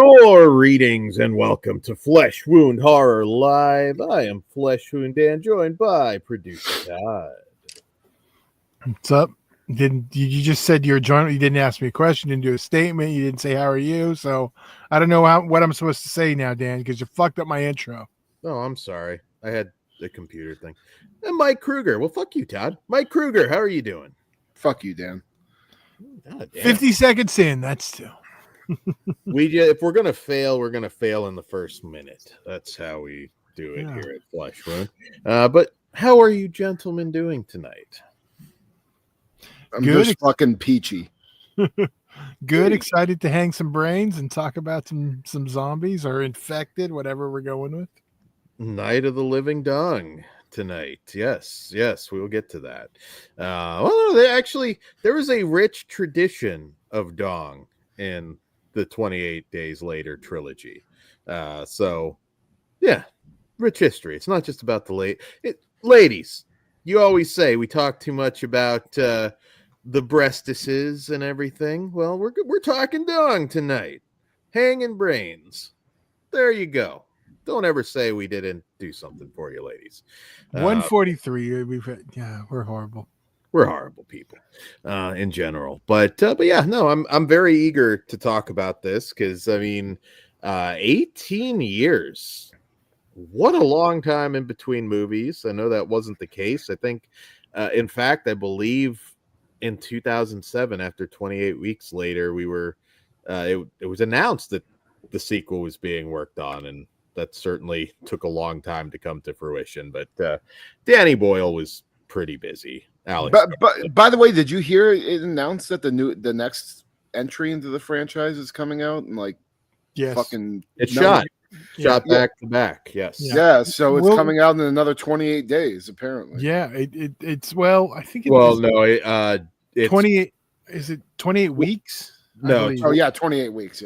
Greetings and welcome to Flesh Wound Horror Live. I am Flesh Wound Dan, joined by producer Todd. What's up? You just said you're joining? You didn't ask me a question. You didn't do a statement. You didn't say how are you. So I don't know what I'm supposed to say now, Dan, because you fucked up my intro. Oh, I'm sorry. I had the computer thing. And Mike Kruger. Well, fuck you, Todd. Mike Kruger, how are you doing? Fuck you, Dan. 50 seconds in. That's two. If we're gonna fail, we're gonna fail in the first minute. That's how we do it here at Flesh Wound. But how are you gentlemen doing tonight? I'm just fucking peachy. Good, excited to hang some brains and talk about some zombies or infected, whatever we're going with. Night of the Living Dong tonight. Yes, we will get to that. There was a rich tradition of Dong in the 28 Days Later trilogy. Rich history. It's not just about the ladies. You always say we talk too much about the breastises and everything. Well, we're talking Dong tonight. Hanging brains. There you go. Don't ever say we didn't do something for you, ladies. 143. We're horrible. We're horrible people in general. But yeah, no, I'm very eager to talk about this because 18 years. What a long time in between movies. I know that wasn't the case. I think, in fact, I believe in 2007, after 28 weeks later, we were. It was announced that the sequel was being worked on, and that certainly took a long time to come to fruition. But Danny Boyle was pretty busy. Alex, but by the way, did you hear it announced that the next entry into the franchise is coming out and shot back to back? Yes, yeah. So it's coming out in another 28 days, apparently. Yeah, it's I think it well, is. No, it's 28. Is it 28 weeks? No. Oh yeah, 28 weeks.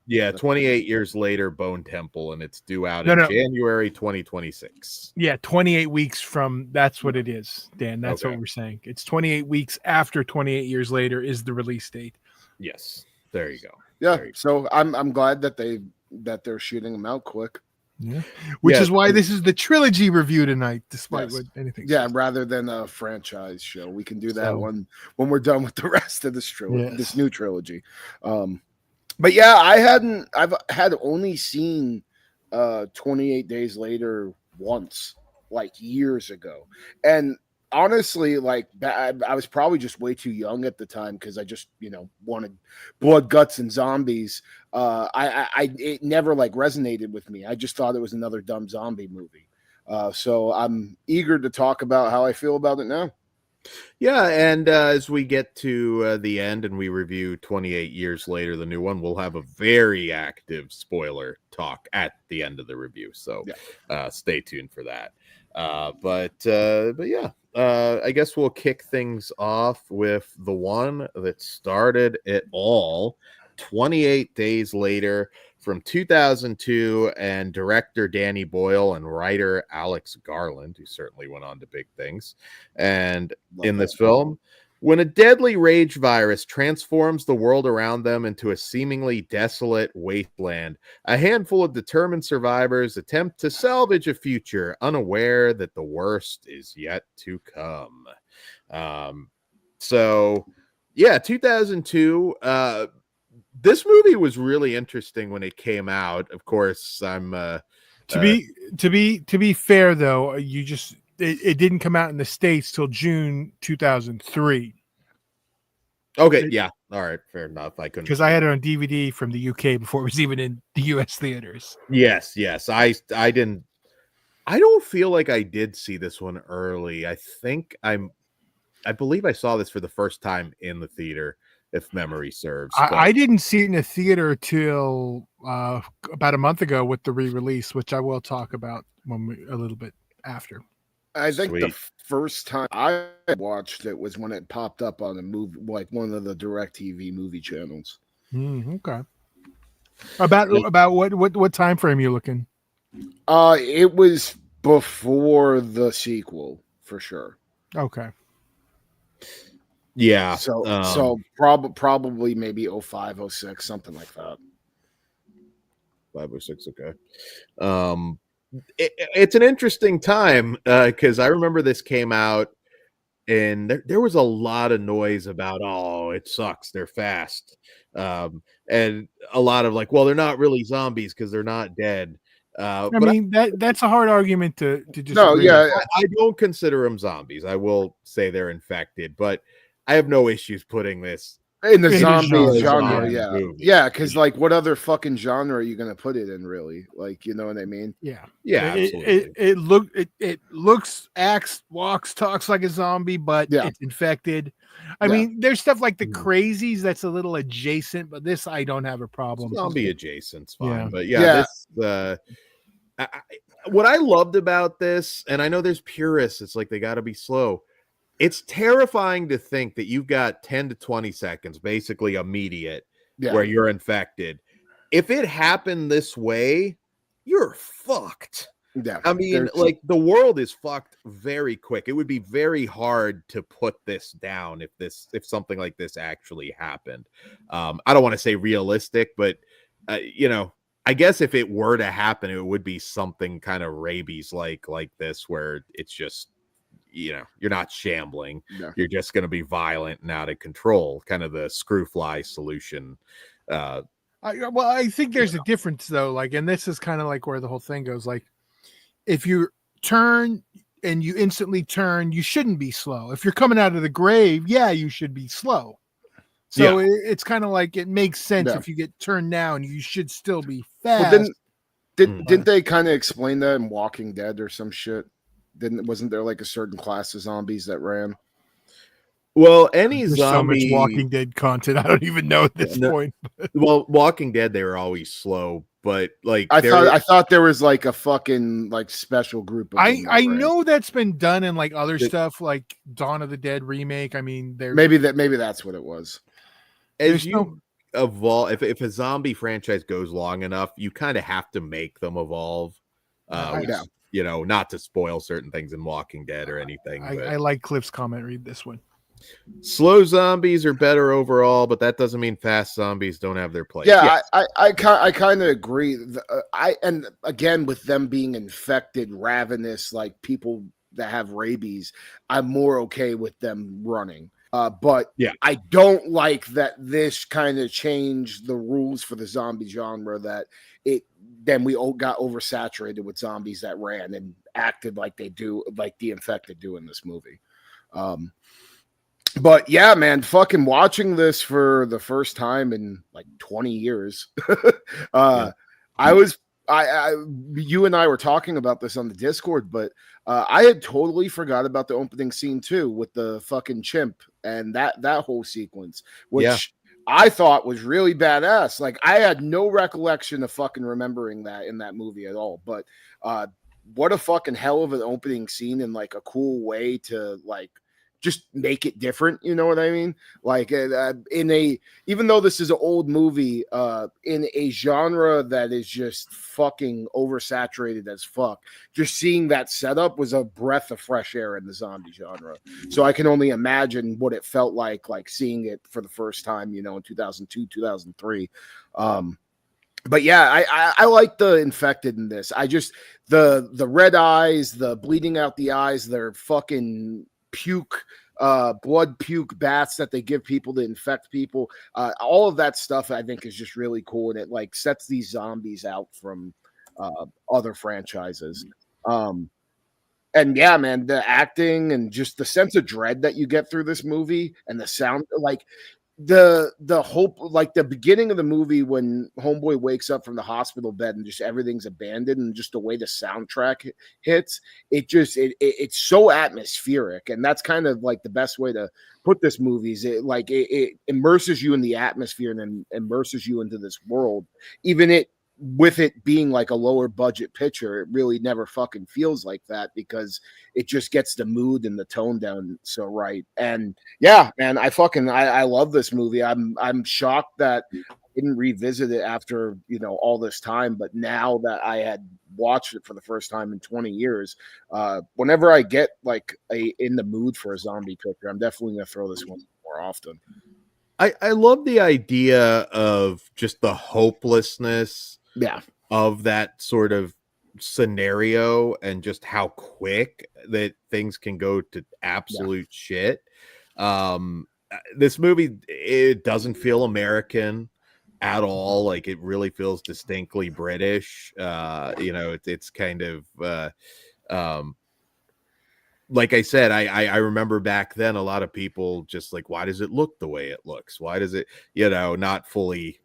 Yeah. 28 years later, Bone Temple, and it's due out in January 2026. Yeah, 28 weeks from. That's what it is, Dan. That's what we're saying. It's 28 weeks after 28 years later is the release date. Yes, there you go. Yeah. So I'm glad that they're shooting them out quick. Yeah, which is why this is the trilogy review tonight, despite what anything. Yeah, rather than a franchise show, we can do that when we're done with the rest of this this new trilogy. But yeah, I've only seen 28 Days Later once, like years ago, and honestly, I was probably just way too young at the time because I just wanted blood, guts, and zombies. It never resonated with me. I just thought it was another dumb zombie movie. So I'm eager to talk about how I feel about it now. Yeah, and as we get to the end and we review 28 Years Later, the new one, we'll have a very active spoiler talk at the end of the review. So stay tuned for that. But yeah. I guess we'll kick things off with the one that started it all, 28 Days Later from 2002, and director Danny Boyle and writer Alex Garland, who certainly went on to big things. And in this film, when a deadly rage virus transforms the world around them into a seemingly desolate wasteland, a handful of determined survivors attempt to salvage a future, unaware that the worst is yet to come. 2002. This movie was really interesting when it came out. Of course, I'm to be fair though, it didn't come out in the States till June 2003. Okay, yeah, all right, fair enough. I couldn't, because I had it on DVD from the UK before it was even in the US theaters. Yes, I didn't. I don't feel like I did see this one early. I believe I saw this for the first time in the theater, if memory serves. I didn't see it in a theater till about a month ago with the re-release, which I will talk about a little bit after. I think the first time I watched it was when it popped up on a movie, like one of the DirecTV movie channels. Okay. About what time frame are you looking? It was before the sequel for sure. Okay. Yeah. So probably maybe 05, 06, something like that. 506. Okay. It's an interesting time because I remember this came out and there was a lot of noise about, oh, it sucks, they're fast, and a lot of like, well, they're not really zombies because they're not dead. I mean, that's a hard argument to disagree. No, yeah, I don't consider them zombies. I will say they're infected, but I have no issues putting this in the zombie genre. Movie. Yeah, because like, what other fucking genre are you gonna put it in? Really, like, you know what I mean? Yeah, absolutely. It looks, acts, walks, talks like a zombie, but it's infected. I mean, there's stuff like the crazies that's a little adjacent, but this I don't have a problem. Zombie adjacent's fine, but this. What I loved about this, and I know there's purists, it's like they got to be slow. It's terrifying to think that you've got 10 to 20 seconds, basically immediate, where you're infected. If it happened this way, you're fucked. Yeah, I mean, like, the world is fucked very quick. It would be very hard to put this down if something like this actually happened. I don't want to say realistic, but you know, I guess if it were to happen, it would be something kind of rabies like this, where it's just, you know, you're not shambling. You're just going to be violent and out of control, kind of the screw fly solution. I think there's a difference though. Like, and this is kind of like where the whole thing goes. Like, if you turn and you instantly turn, you shouldn't be slow. If you're coming out of the grave, you should be slow. So it's kind of like, it makes sense if you get turned now, and you should still be fast. Well, didn't they kind of explain that in Walking Dead or some shit? Wasn't there like a certain class of zombies that ran? Well, any There's zombie, so much Walking Dead content, I don't even know at this point. Well, Walking Dead, they were always slow, but like I thought there was like a fucking like special group. I know that's been done in like other stuff, like Dawn of the Dead remake. I mean, maybe that's what it was. As you evolve, if a zombie franchise goes long enough, you kind of have to make them evolve. You know, not to spoil certain things in Walking Dead or anything. I like Cliff's comment. Read this one. Slow zombies are better overall, but that doesn't mean fast zombies don't have their place. Yeah, yes. I kind of agree. And again, with them being infected, ravenous, like people that have rabies, I'm more okay with them running. But I don't like that this kind of changed the rules for the zombie genre, that then we all got oversaturated with zombies that ran and acted like they do, like the infected do in this movie. But yeah, man, fucking watching this for the first time in like 20 years. You and I were talking about this on the Discord, but I had totally forgot about the opening scene too, with the fucking chimp and that whole sequence, which I thought was really badass. Like, I had no recollection of fucking remembering that in that movie at all. But what a fucking hell of an opening scene, and like a cool way to like just make it different, you know what I mean? Like, even though this is an old movie, in a genre that is just fucking oversaturated as fuck, just seeing that setup was a breath of fresh air in the zombie genre. So I can only imagine what it felt like seeing it for the first time, you know, in 2002, 2003. But yeah, I like the infected in this. I just, the red eyes, the bleeding out the eyes, they're fucking blood puke baths that they give people to infect people, all of that stuff I think is just really cool, and it like sets these zombies out from other franchises. And yeah, man, the acting and just the sense of dread that you get through this movie, and the sound, like the hope, like the beginning of the movie when Homeboy wakes up from the hospital bed and just everything's abandoned, and just the way the soundtrack hits, it's so atmospheric. And that's kind of like the best way to put this movie, is it immerses you in the atmosphere and then immerses you into this world. Even with it being like a lower budget picture, it really never fucking feels like that, because it just gets the mood and the tone down so right. And yeah, man, I love this movie. I'm shocked that I didn't revisit it after, you know, all this time. But now that I had watched it for the first time in 20 years, whenever I get like in the mood for a zombie picture, I'm definitely gonna throw this one more often. I love the idea of just the hopelessness of that sort of scenario and just how quick that things can go to absolute shit. This movie, it doesn't feel American at all. Like, it really feels distinctly British. It's kind of like I said, I remember back then a lot of people just like, why does it look the way it looks? Why does it, not fully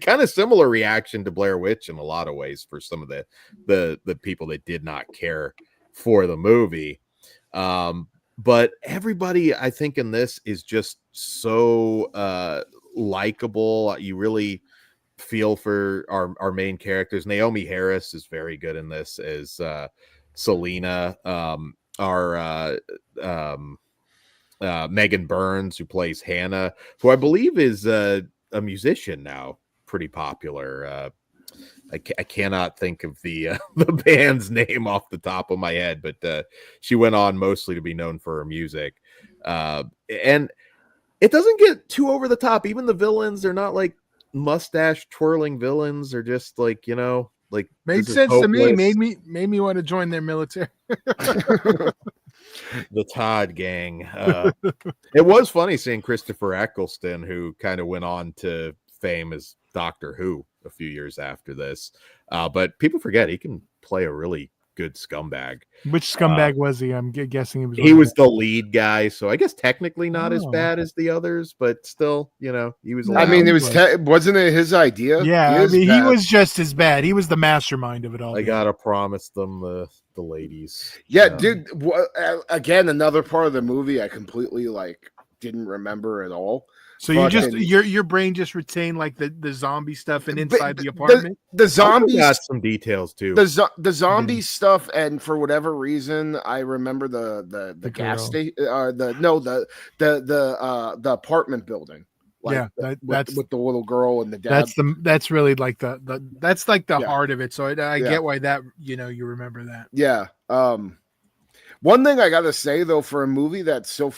kind of similar reaction to Blair Witch in a lot of ways for some of the people that did not care for the movie. But everybody, I think, in this is just so likable. You really feel for our main characters. Naomi Harris is very good in this as Selena. Megan Burns, who plays Hannah, who I believe is a musician now, pretty popular. I cannot think of the band's name off the top of my head, but she went on mostly to be known for her music. And it doesn't get too over the top. Even the villains, they're not like mustache twirling villains. They're just like, like made sense to me. Made me want to join their military. The Todd gang. It was funny seeing Christopher Eccleston, who kind of went on to fame as Doctor Who a few years after this. But people forget he can play a really good scumbag. Which scumbag was he? I'm guessing he was the lead guy, so I guess technically not as bad as the others, but still, he was. I mean, wasn't it his idea? Yeah, he was just as bad. He was the mastermind of it all. I gotta promise them the ladies. Yeah, dude. Again, another part of the movie I completely didn't remember at all. So you just your brain just retained like the zombie stuff and inside the apartment. The zombies got some details too. The zombie stuff, and for whatever reason, I remember the gas station. The apartment building. That's with the little girl and the dad. That's really like the heart of it. So I get why that you remember that. Yeah. One thing I gotta say though, for a movie that's so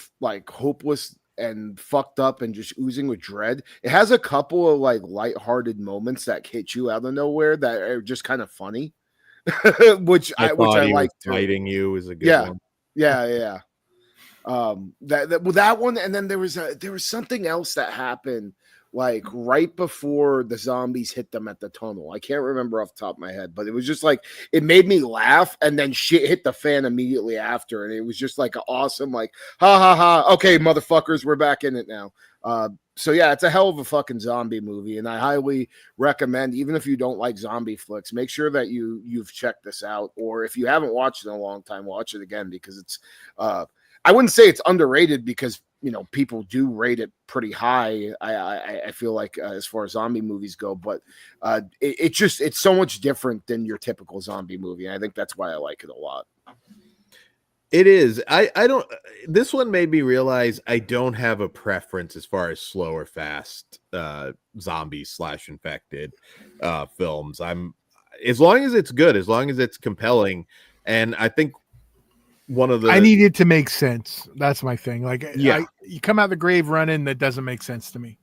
hopeless and fucked up and just oozing with dread, it has a couple of lighthearted moments that hit you out of nowhere that are just kind of funny, which I like. Fighting you is a good one. Yeah. That one, and then there was something else that happened right before the zombies hit them at the tunnel. I can't remember off the top of my head, but it was just it made me laugh, and then shit hit the fan immediately after, and it was just an awesome ha ha ha. Okay, motherfuckers, we're back in it now. So yeah, it's a hell of a fucking zombie movie, and I highly recommend, even if you don't like zombie flicks, make sure that you've checked this out, or if you haven't watched it in a long time, watch it again, because it's I wouldn't say it's underrated, because people do rate it pretty high. I feel like as far as zombie movies go, but it's so much different than your typical zombie movie. And I think that's why I like it a lot. It is. I don't. This one made me realize I don't have a preference as far as slow or fast zombies / infected films. As long as it's good, as long as it's compelling, and I think. I need it to make sense. That's my thing. You come out of the grave running, that doesn't make sense to me.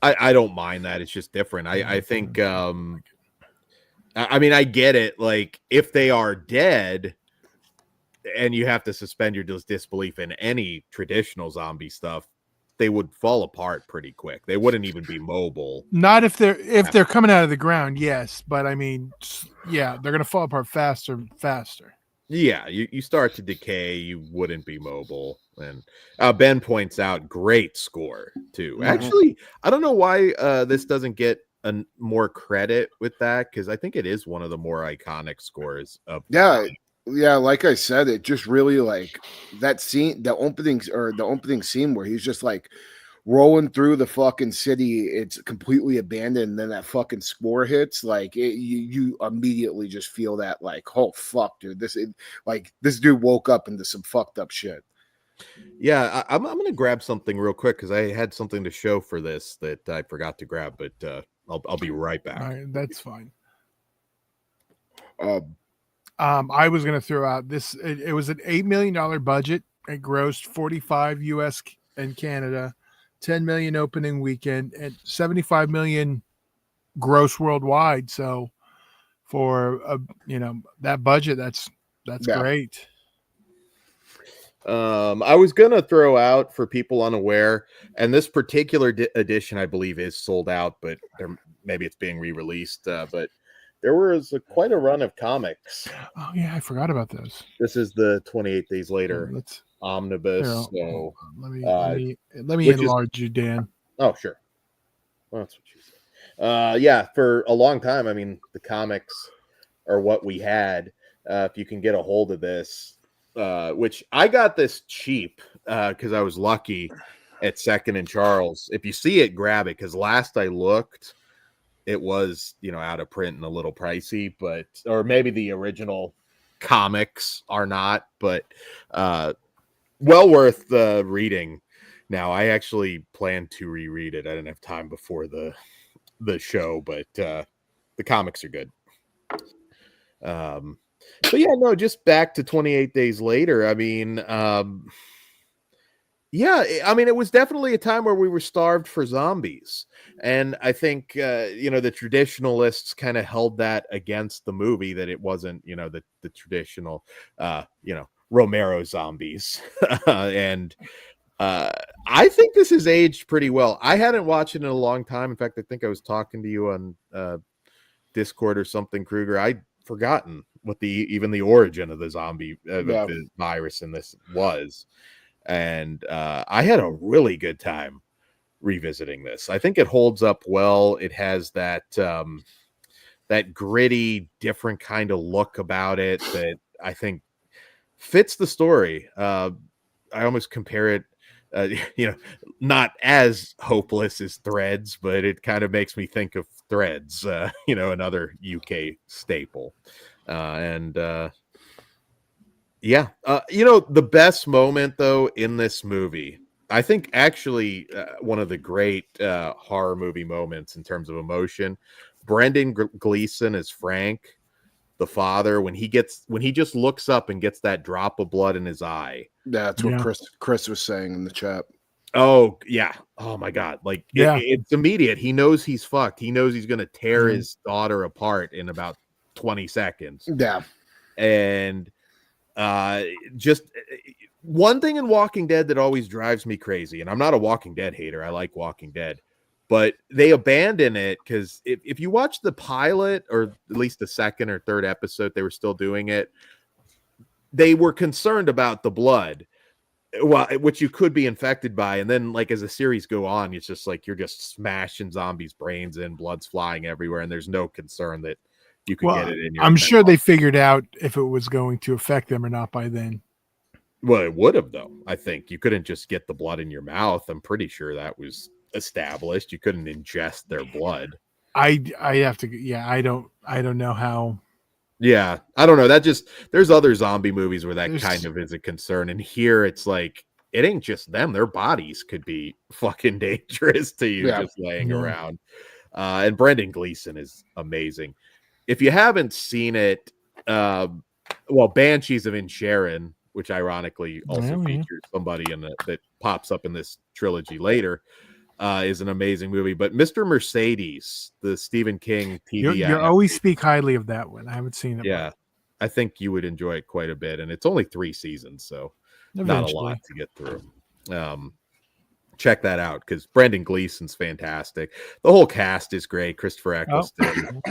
I don't mind that. It's just different. I think, I get it. If they are dead and you have to suspend your disbelief in any traditional zombie stuff, they would fall apart pretty quick. They wouldn't even be mobile. Not if they're coming out of the ground. Yes. But they're going to fall apart faster. Yeah, you start to decay, you wouldn't be mobile. And Ben points out, great score, too. Mm-hmm. Actually, I don't know why this doesn't get more credit with that, because I think it is one of the more iconic scores of Yeah, like I said, it just really that scene, the opening scene where he's just rolling through the fucking city, it's completely abandoned, and then that fucking score hits, you immediately just feel that oh fuck, dude, this dude woke up into some fucked up shit. Yeah, I'm gonna grab something real quick, because I had something to show for this that I forgot to grab, but I'll be right back. All right, that's fine. I was gonna throw out this. It was an $8 million budget. It grossed 45 US and Canada. 10 million opening weekend and 75 million gross worldwide. So for that budget, that's great. I was gonna throw out for people unaware, and this particular edition I believe is sold out, but maybe it's being re-released. But there was quite a run of comics. Oh yeah, I forgot about this. This is the 28 Days Later omnibus. So let me enlarge you, Dan. Oh sure, well, that's what you said. Yeah, for a long time. I mean, the comics are what we had. If you can get a hold of this. Which I got this cheap because I was lucky at Second and Charles. If you see it, grab it, because last I looked, it was out of print and a little pricey, or maybe the original comics are not, but well worth the reading. Now I actually plan to reread it. I didn't have time before the show, but the comics are good. But yeah, no, just back to 28 Days Later. I mean, it was definitely a time where we were starved for zombies. And I think, the traditionalists kind of held that against the movie, that it wasn't, the traditional, Romero zombies. And I think this has aged pretty well. I hadn't watched it in a long time. In fact, I think I was talking to you on Discord or something, Kruger. I'd forgotten what even the origin of the zombie the virus in this was, and I had a really good time revisiting this. I think it holds up well. It has that gritty, different kind of look about it that I think fits the story. I almost compare it, not as hopeless as Threads, but it kind of makes me think of Threads, another UK staple. The best moment though in this movie, I think actually one of the great horror movie moments in terms of emotion, Brendan Gleeson as Frank, the father, when he just looks up and gets that drop of blood in his eye. That's what Chris was saying in the chat. Oh yeah. Oh my God. Like it's immediate. He knows he's fucked. He knows he's going to tear his daughter apart in about 20 seconds. Yeah. And just one thing in Walking Dead that always drives me crazy, and I'm not a Walking Dead hater. I like Walking Dead, but they abandon it because if you watch the pilot, or at least the second or third episode, they were still doing it. They were concerned about the blood, which you could be infected by, and then like as the series go on, it's just like you're just smashing zombies' brains in, blood's flying everywhere, and there's no concern that you can get it in your. I'm sure they figured out if it was going to affect them or not by then. Well, it would have though. I think you couldn't just get the blood in your mouth. I'm pretty sure that was established. You couldn't ingest their blood. I have to. Yeah, I don't know how. Yeah, I don't know. There's other zombie movies where that kind of is a concern. And here it's like, it ain't just them. Their bodies could be fucking dangerous to you just laying around. And Brendan Gleeson is amazing. If you haven't seen it, Banshees of Inisherin, which ironically also features somebody that pops up in this trilogy later, is an amazing movie. But Mr. Mercedes, the Stephen King TV, you always speak highly of that one. I haven't seen it. Yeah, I think you would enjoy it quite a bit, and it's only 3 seasons, so not a lot to get through. Check that out because Brendan Gleeson's fantastic. The whole cast is great. Christopher Eccleston.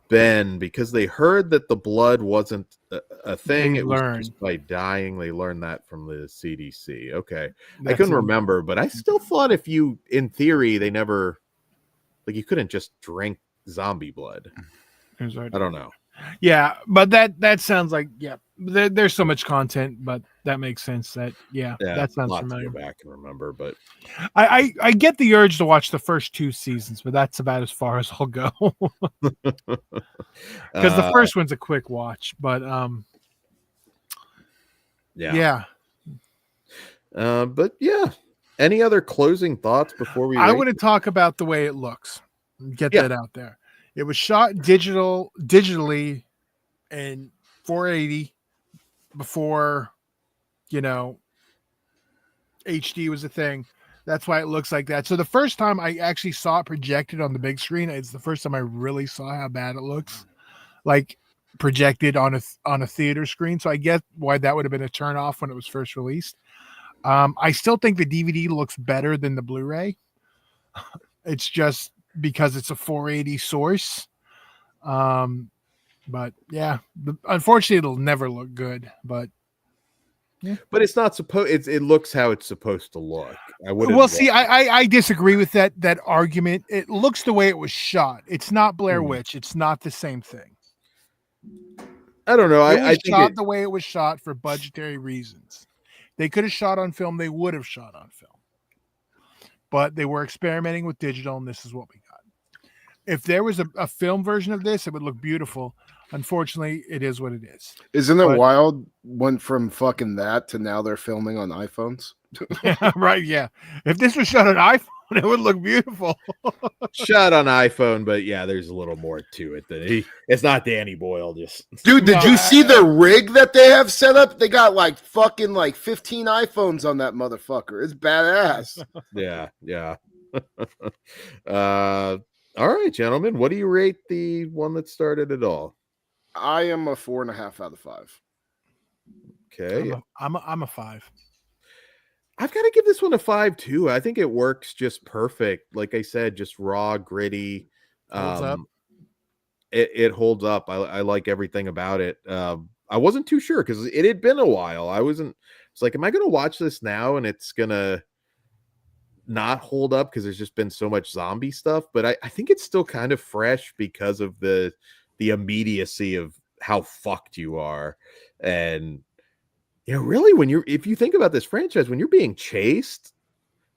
Ben, because they heard that the blood wasn't a thing. It was just by dying. They learned that from the CDC. Okay. I couldn't remember, but I still thought in theory, they never, like, you couldn't just drink zombie blood. I don't know. Yeah, but that sounds like, there's so much content, but that makes sense. That sounds familiar. To go back and remember, but I get the urge to watch the first 2 seasons, but that's about as far as I'll go. Because the first one's a quick watch, but but any other closing thoughts before we? I want to talk about the way it looks. Get that out there. It was shot digitally in 480 before, HD was a thing. That's why it looks like that. So the first time I actually saw it projected on the big screen, it's the first time I really saw how bad it looks, like projected on a theater screen. So I get why that would have been a turnoff when it was first released. I still think the DVD looks better than the Blu-ray. It's just because it's a 480 source. But yeah, unfortunately, it'll never look good. But yeah, but it's not supposed. It looks how it's supposed to look. Well, see, I disagree with that argument. It looks the way it was shot. It's not Blair Witch. It's not the same thing. I don't know. I think shot the way it was shot for budgetary reasons. They could have shot on film. They would have shot on film. But they were experimenting with digital, and this is what we got. If there was a film version of this, it would look beautiful. Unfortunately, it is what it is. Isn't it wild? Went from fucking that to now they're filming on iPhones. Yeah, right. Yeah. If this was shot on iPhone, it would look beautiful. Shot on iPhone, but yeah, there's a little more to it than it's not Danny Boyle. Just dude, did you see the rig that they have set up? They got like 15 iPhones on that motherfucker. It's badass. Yeah. All right, gentlemen. What do you rate the one that started it all? I am a 4.5 out of 5. Okay. I'm a 5. I've got to give this one a 5 too. I think it works just perfect. Like I said, just raw, gritty. Holds up. It holds up. I like everything about it. I wasn't too sure because it had been a while. It's like, am I going to watch this now and it's going to not hold up because there's just been so much zombie stuff? But I think it's still kind of fresh because of the immediacy of how fucked you are. And really, if you think about this franchise, when you're being chased,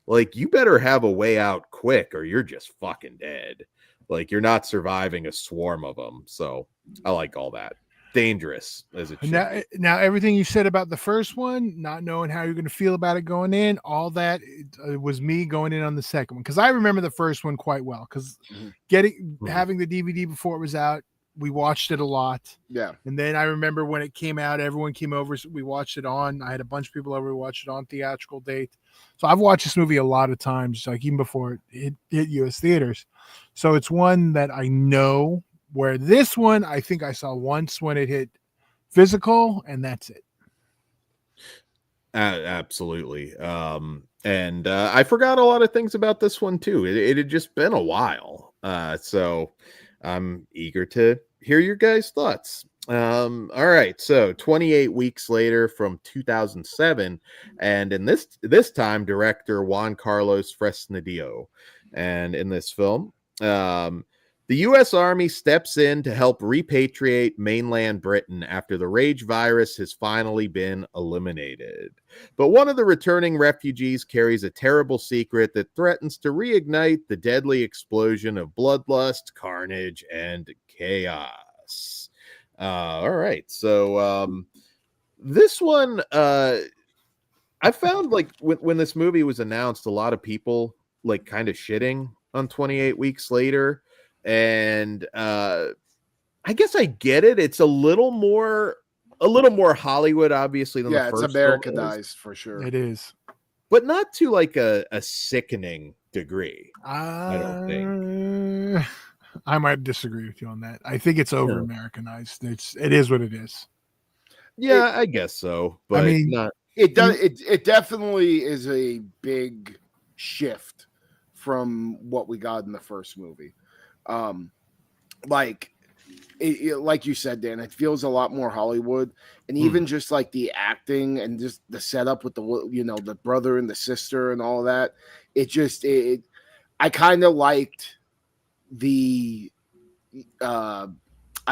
like, you better have a way out quick or you're just fucking dead. Like, you're not surviving a swarm of them. So I like all that. Dangerous as it should. Now, everything you said about the first one, not knowing how you're going to feel about it going in, all that it was me going in on the second one. Because I remember the first one quite well. Because having the DVD before it was out, we watched it a lot. Yeah. And then I remember when it came out, everyone came over. So we watched it on. I had a bunch of people over. We watched it on theatrical date. So I've watched this movie a lot of times, like even before it hit U.S. theaters. So it's one that I know, where this one I think I saw once when it hit physical, and that's it. Absolutely. And I forgot a lot of things about this one too. It had just been a while. So I'm eager to hear your guys' thoughts. All right. So 28 weeks later from 2007, and in this time, director Juan Carlos Fresnadillo. And in this film, the U.S. Army steps in to help repatriate mainland Britain after the rage virus has finally been eliminated. But one of the returning refugees carries a terrible secret that threatens to reignite the deadly explosion of bloodlust, carnage, and chaos. All right. So this one, I found, like, when this movie was announced, a lot of people like kind of shitting on 28 weeks later. And I guess I get it. It's a little more Hollywood, obviously, than the first. It's Americanized for sure. It is, but not to like a sickening degree. I don't think. I might disagree with you on that. I think it's over Americanized. It is what it is. Yeah, I guess so. But I mean, it definitely is a big shift from what we got in the first movie. Like you said, Dan, it feels a lot more Hollywood, and even just like the acting and just the setup with the brother and the sister and all of that. I kind of liked the I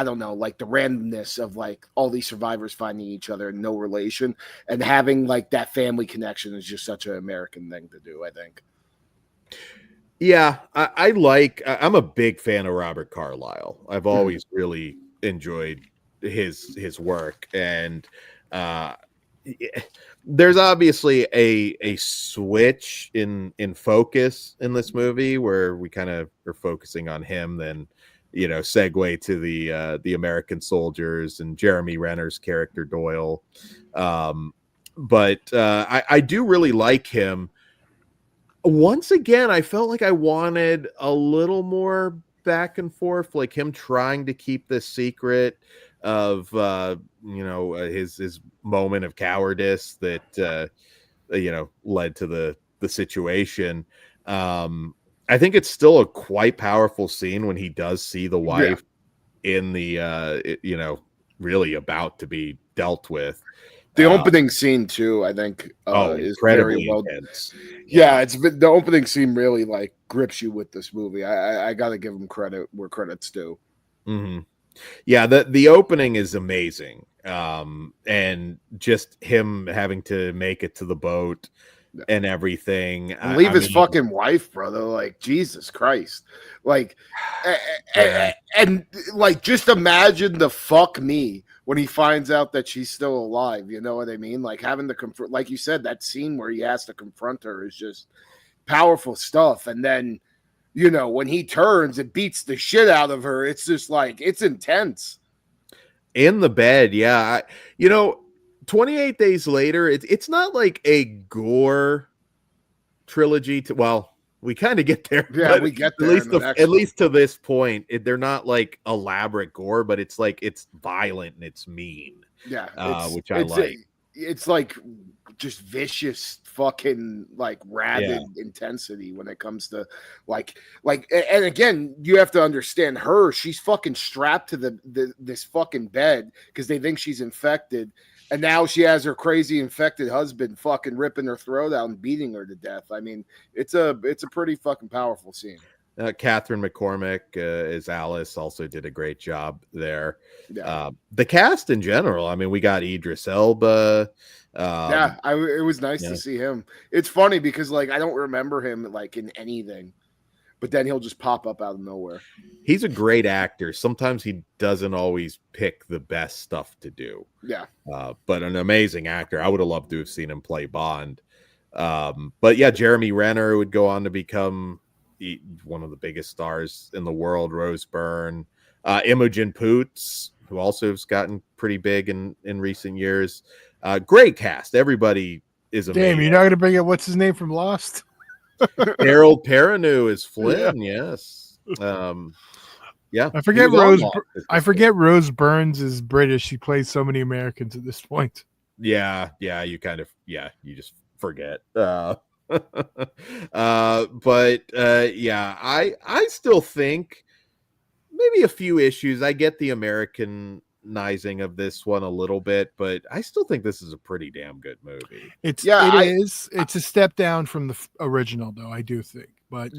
don't know, like the randomness of like all these survivors finding each other and no relation, and having like that family connection is just such an American thing to do, I think. Yeah, I'm a big fan of Robert Carlyle. I've always really enjoyed his work, and there's obviously a switch in focus in this movie where we kind of are focusing on him, then segue to the American soldiers and Jeremy Renner's character Doyle. But I do really like him. once again, I felt like I wanted a little more back and forth, like him trying to keep this secret of his moment of cowardice that led to the situation. I think it's still a quite powerful scene when he does see the wife in the really about to be dealt with. The opening scene too, I think, is very well. Intense. Yeah, the opening scene really like grips you with this movie. I got to give him credit where credit's due. Mm-hmm. Yeah, the opening is amazing, and just him having to make it to the boat and everything, and leave his fucking wife, brother. Like Jesus Christ, like, and like just imagine the fuck me when he finds out that she's still alive. You know what I mean? Like having to confront, like you said, that scene where he has to confront her is just powerful stuff. And then, when he turns and beats the shit out of her, it's just like, it's intense. In the bed, yeah. 28 Days Later, it's not like a gore trilogy. We kind of get there. Yeah, we get there. At least to this point, they're not like elaborate gore, but it's like it's violent and it's mean. Yeah, which I like. It's like just vicious fucking like rabid intensity when it comes to like and again, you have to understand her. She's fucking strapped to this fucking bed because they think she's infected, and now she has her crazy infected husband fucking ripping her throat out and beating her to death. I mean, it's a pretty fucking powerful scene. Catherine McCormick as Alice also did a great job there. Yeah. The cast in general, I mean, we got Idris Elba. It was nice to see him. It's funny because like I don't remember him like in anything, but then he'll just pop up out of nowhere. He's a great actor. Sometimes he doesn't always pick the best stuff to do. Yeah. But an amazing actor. I would have loved to have seen him play Bond. But yeah, Jeremy Renner would go on to become one of the biggest stars in the world. Rose Byrne, Imogen Poots, who also has gotten pretty big in recent years. Great cast. Everybody is amazing. Damn, you're not going to bring up what's his name from Lost? Harold Perrineau is Flynn. Yeah. Yes. Yeah. I forget Rose Byrne is British. She plays so many Americans at this point. Yeah. You kind of you just forget. I still think maybe a few issues. I get the Americanizing of this one a little bit, but I still think this is a pretty damn good movie. It is. It's a step down from the original, though, I do think. But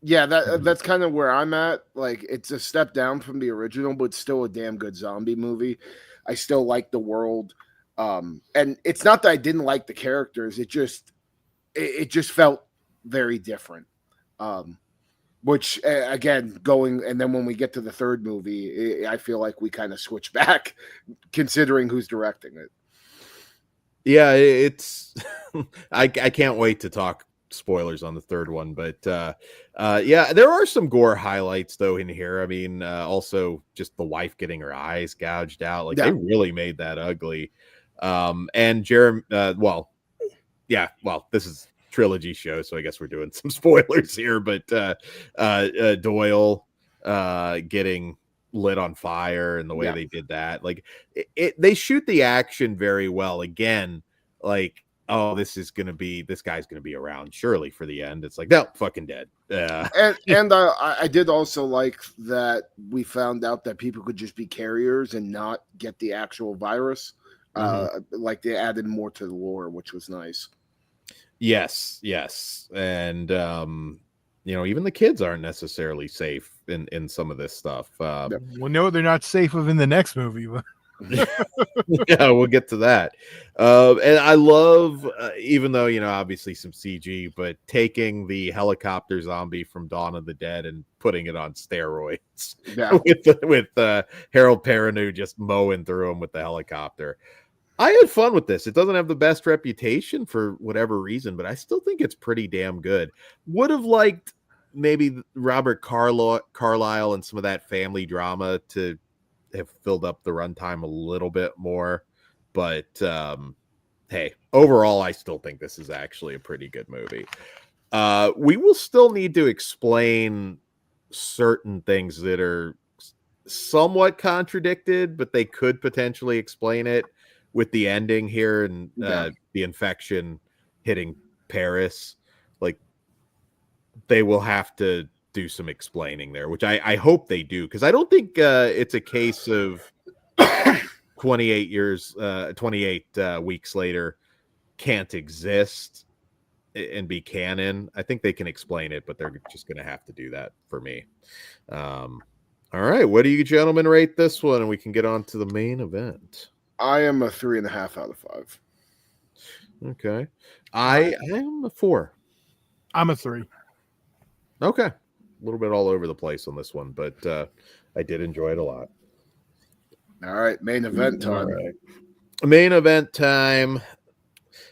that's kind of where I'm at. Like, it's a step down from the original, but it's still a damn good zombie movie. I still like the world, and it's not that I didn't like the characters. It just felt very different. Which again, and then when we get to the third movie, I feel like we kind of switch back, considering who's directing it. Yeah, it's I can't wait to talk spoilers on the third one, but there are some gore highlights though in here. I mean, also just the wife getting her eyes gouged out, like they really made that ugly. And Jeremy, this is trilogy show, so I guess we're doing some spoilers here, but Doyle getting lit on fire and the way they did that, like they shoot the action very well. Again, like, oh, this guy's gonna be around surely for the end. It's like, no, fucking dead. And I did also like that we found out that people could just be carriers and not get the actual virus. Like they added more to the lore, which was nice. Yes. And even the kids aren't necessarily safe in some of this stuff. Well, no, they're not safe within the next movie. Yeah, we'll get to that. And I love, even though, obviously some CG, but taking the helicopter zombie from Dawn of the Dead and putting it on steroids with Harold Perrineau just mowing through him with the helicopter. I had fun with this. It doesn't have the best reputation for whatever reason, but I still think it's pretty damn good. Would have liked maybe Robert Carlyle and some of that family drama to have filled up the runtime a little bit more. But hey, overall, I still think this is actually a pretty good movie. We will still need to explain certain things that are somewhat contradicted, but they could potentially explain it with the ending here and the infection hitting Paris. Like, they will have to do some explaining there, which I hope they do, because I don't think it's a case of 28 weeks later can't exist and be canon. I think they can explain it, but they're just going to have to do that for me. All right, what do you gentlemen rate this one, and we can get on to the main event? I am a 3.5 out of 5. Okay, I am a 4. I'm a 3. Okay, a little bit all over the place on this one, but I did enjoy it a lot. All right, main event time. All right. Main event time.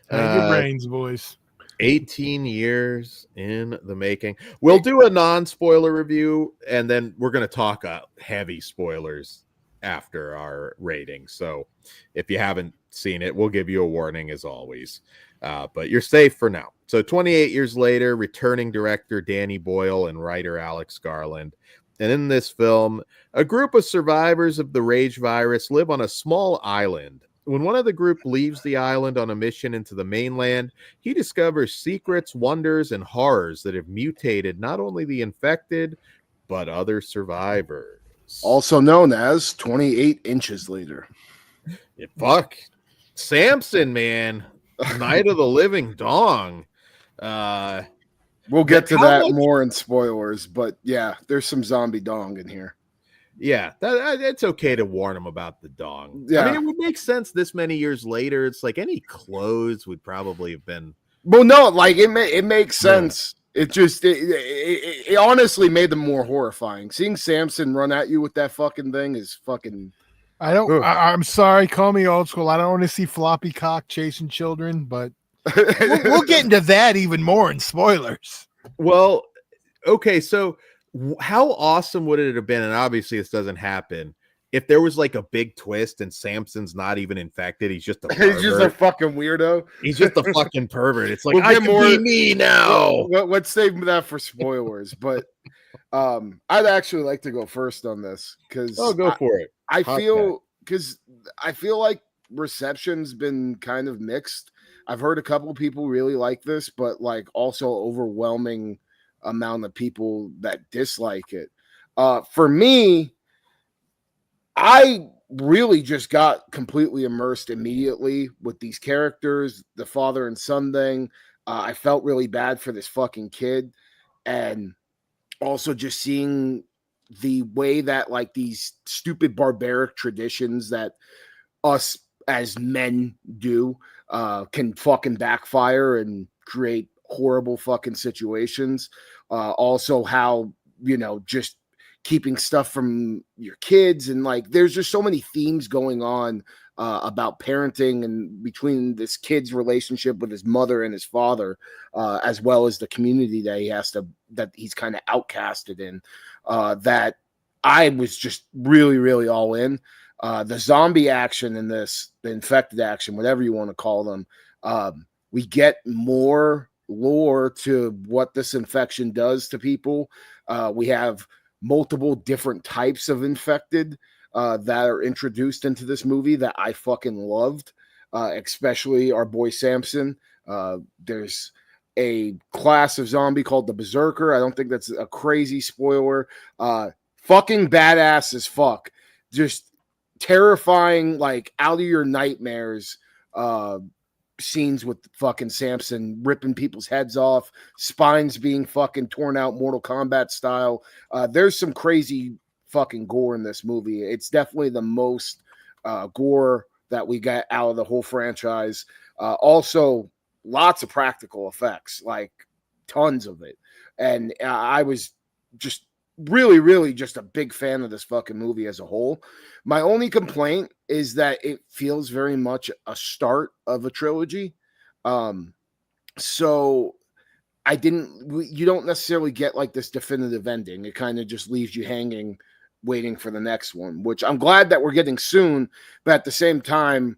Hang your brains, boys. 18 years in the making. We'll do a non-spoiler review, and then we're going to talk heavy spoilers after our rating. So if you haven't seen it, we'll give you a warning as always. But you're safe for now. So 28 years later, returning director Danny Boyle and writer Alex Garland. And in this film, a group of survivors of the rage virus live on a small island. When one of the group leaves the island on a mission into the mainland, he discovers secrets, wonders, and horrors that have mutated not only the infected, but other survivors. Also known as 28 Inches Later. Yeah, fuck. Samson, man. Night of the Living Dong. We'll get to that more in spoilers, but yeah, there's some zombie dong in here. Yeah, it's okay to warn them about the dong. Yeah. I mean, it would make sense this many years later. It's like any clothes would probably have been. Well, no, like it makes sense. Yeah. It just it honestly made them more horrifying. Seeing Samson run at you with that fucking thing is fucking. I'm sorry, call me old school. I don't want to see floppy cock chasing children, but we'll get into that even more in spoilers. Well, okay, so how awesome would it have been, and obviously this doesn't happen, if there was like a big twist and Samson's not even infected, he's just a pervert. He's just a fucking weirdo. He's just a fucking pervert. It's like, I can be me now. Let's save that for spoilers, but I'd actually like to go first on this because go for it. I feel like reception's been kind of mixed. I've heard a couple of people really like this, but like also overwhelming amount of people that dislike it. For me, I really just got completely immersed immediately with these characters, the father and son thing. I felt really bad for this fucking kid, and also just seeing the way that like these stupid barbaric traditions that us as men do can fucking backfire and create horrible fucking situations. Also how, just keeping stuff from your kids, and like there's just so many themes going on about parenting and between this kid's relationship with his mother and his father, as well as the community that he's kind of outcasted in, that I was just really, really all in. The zombie action in this, the infected action, whatever you want to call them, we get more lore to what this infection does to people. We have multiple different types of infected that are introduced into this movie that I fucking loved, especially our boy Samson. There's a class of zombie called the Berserker. I don't think that's a crazy spoiler. Fucking badass as fuck. Just terrifying, like out of your nightmares scenes with fucking Samson ripping people's heads off, spines being fucking torn out Mortal Kombat style. There's some crazy fucking gore in this movie. It's definitely the most gore that we got out of the whole franchise. Also, lots of practical effects, like tons of it. And I was just really, really just a big fan of this fucking movie as a whole. My only complaint is that it feels very much a start of a trilogy. So you don't necessarily get like this definitive ending. It kind of just leaves you hanging, waiting for the next one, which I'm glad that we're getting soon. But at the same time,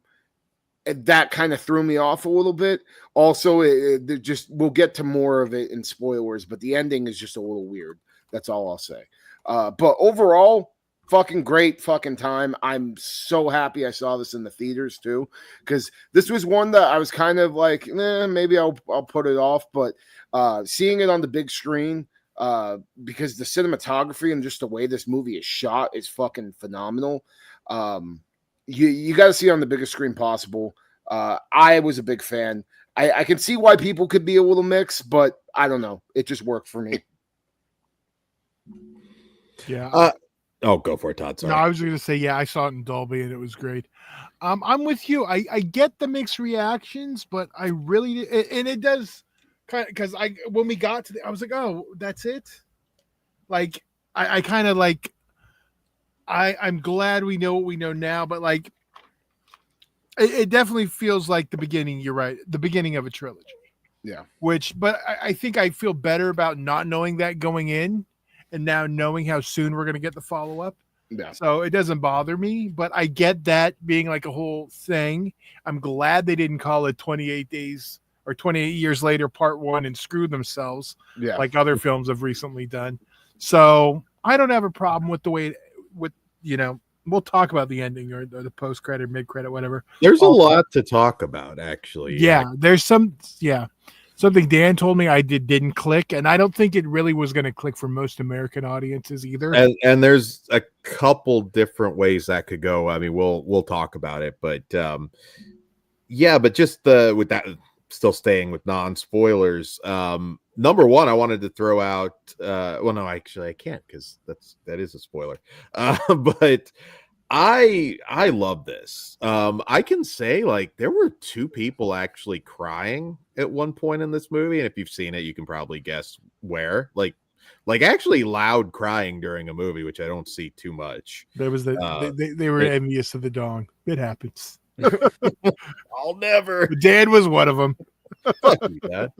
that kind of threw me off a little bit. Also, we'll get to more of it in spoilers, but the ending is just a little weird. That's all I'll say. But overall, fucking great fucking time. I'm so happy I saw this in the theaters too, because this was one that I was kind of like, maybe I'll put it off. But seeing it on the big screen, because the cinematography and just the way this movie is shot is fucking phenomenal. You got to see it on the biggest screen possible. I was a big fan. I can see why people could be a little mixed, but I don't know. It just worked for me. Yeah. Go for it, Todd. Sorry. No, I was going to say, yeah, I saw it in Dolby and it was great. I'm with you. I get the mixed reactions, but I really, and it does kind of, because when we got to I was like, oh, that's it. Like, I kind of like, I'm glad we know what we know now, but like, it definitely feels like the beginning. You're right. The beginning of a trilogy. Yeah. But I think I feel better about not knowing that going in and now knowing how soon we're going to get the follow-up. Yeah. So it doesn't bother me, but I get that being like a whole thing. I'm glad they didn't call it 28 days or 28 years later, part 1, and screw themselves like other films have recently done. So I don't have a problem with the way we'll talk about the ending or the post-credit, mid-credit, whatever. There's a lot to talk about, actually. Yeah, there's something Dan told me I didn't click, and I don't think it really was going to click for most American audiences either. And there's a couple different ways that could go. I mean, we'll talk about it, but but just with that, still staying with non-spoilers. Number one, I wanted to throw out. Well, no, actually, I can't because that is a spoiler. But I love this. I can say like there were 2 people actually crying at one point in this movie, and if you've seen it, you can probably guess where. Like actually loud crying during a movie, which I don't see too much. There was they were envious of the dong. It happens. I'll never. Dad was one of them. Fuck you, Dad.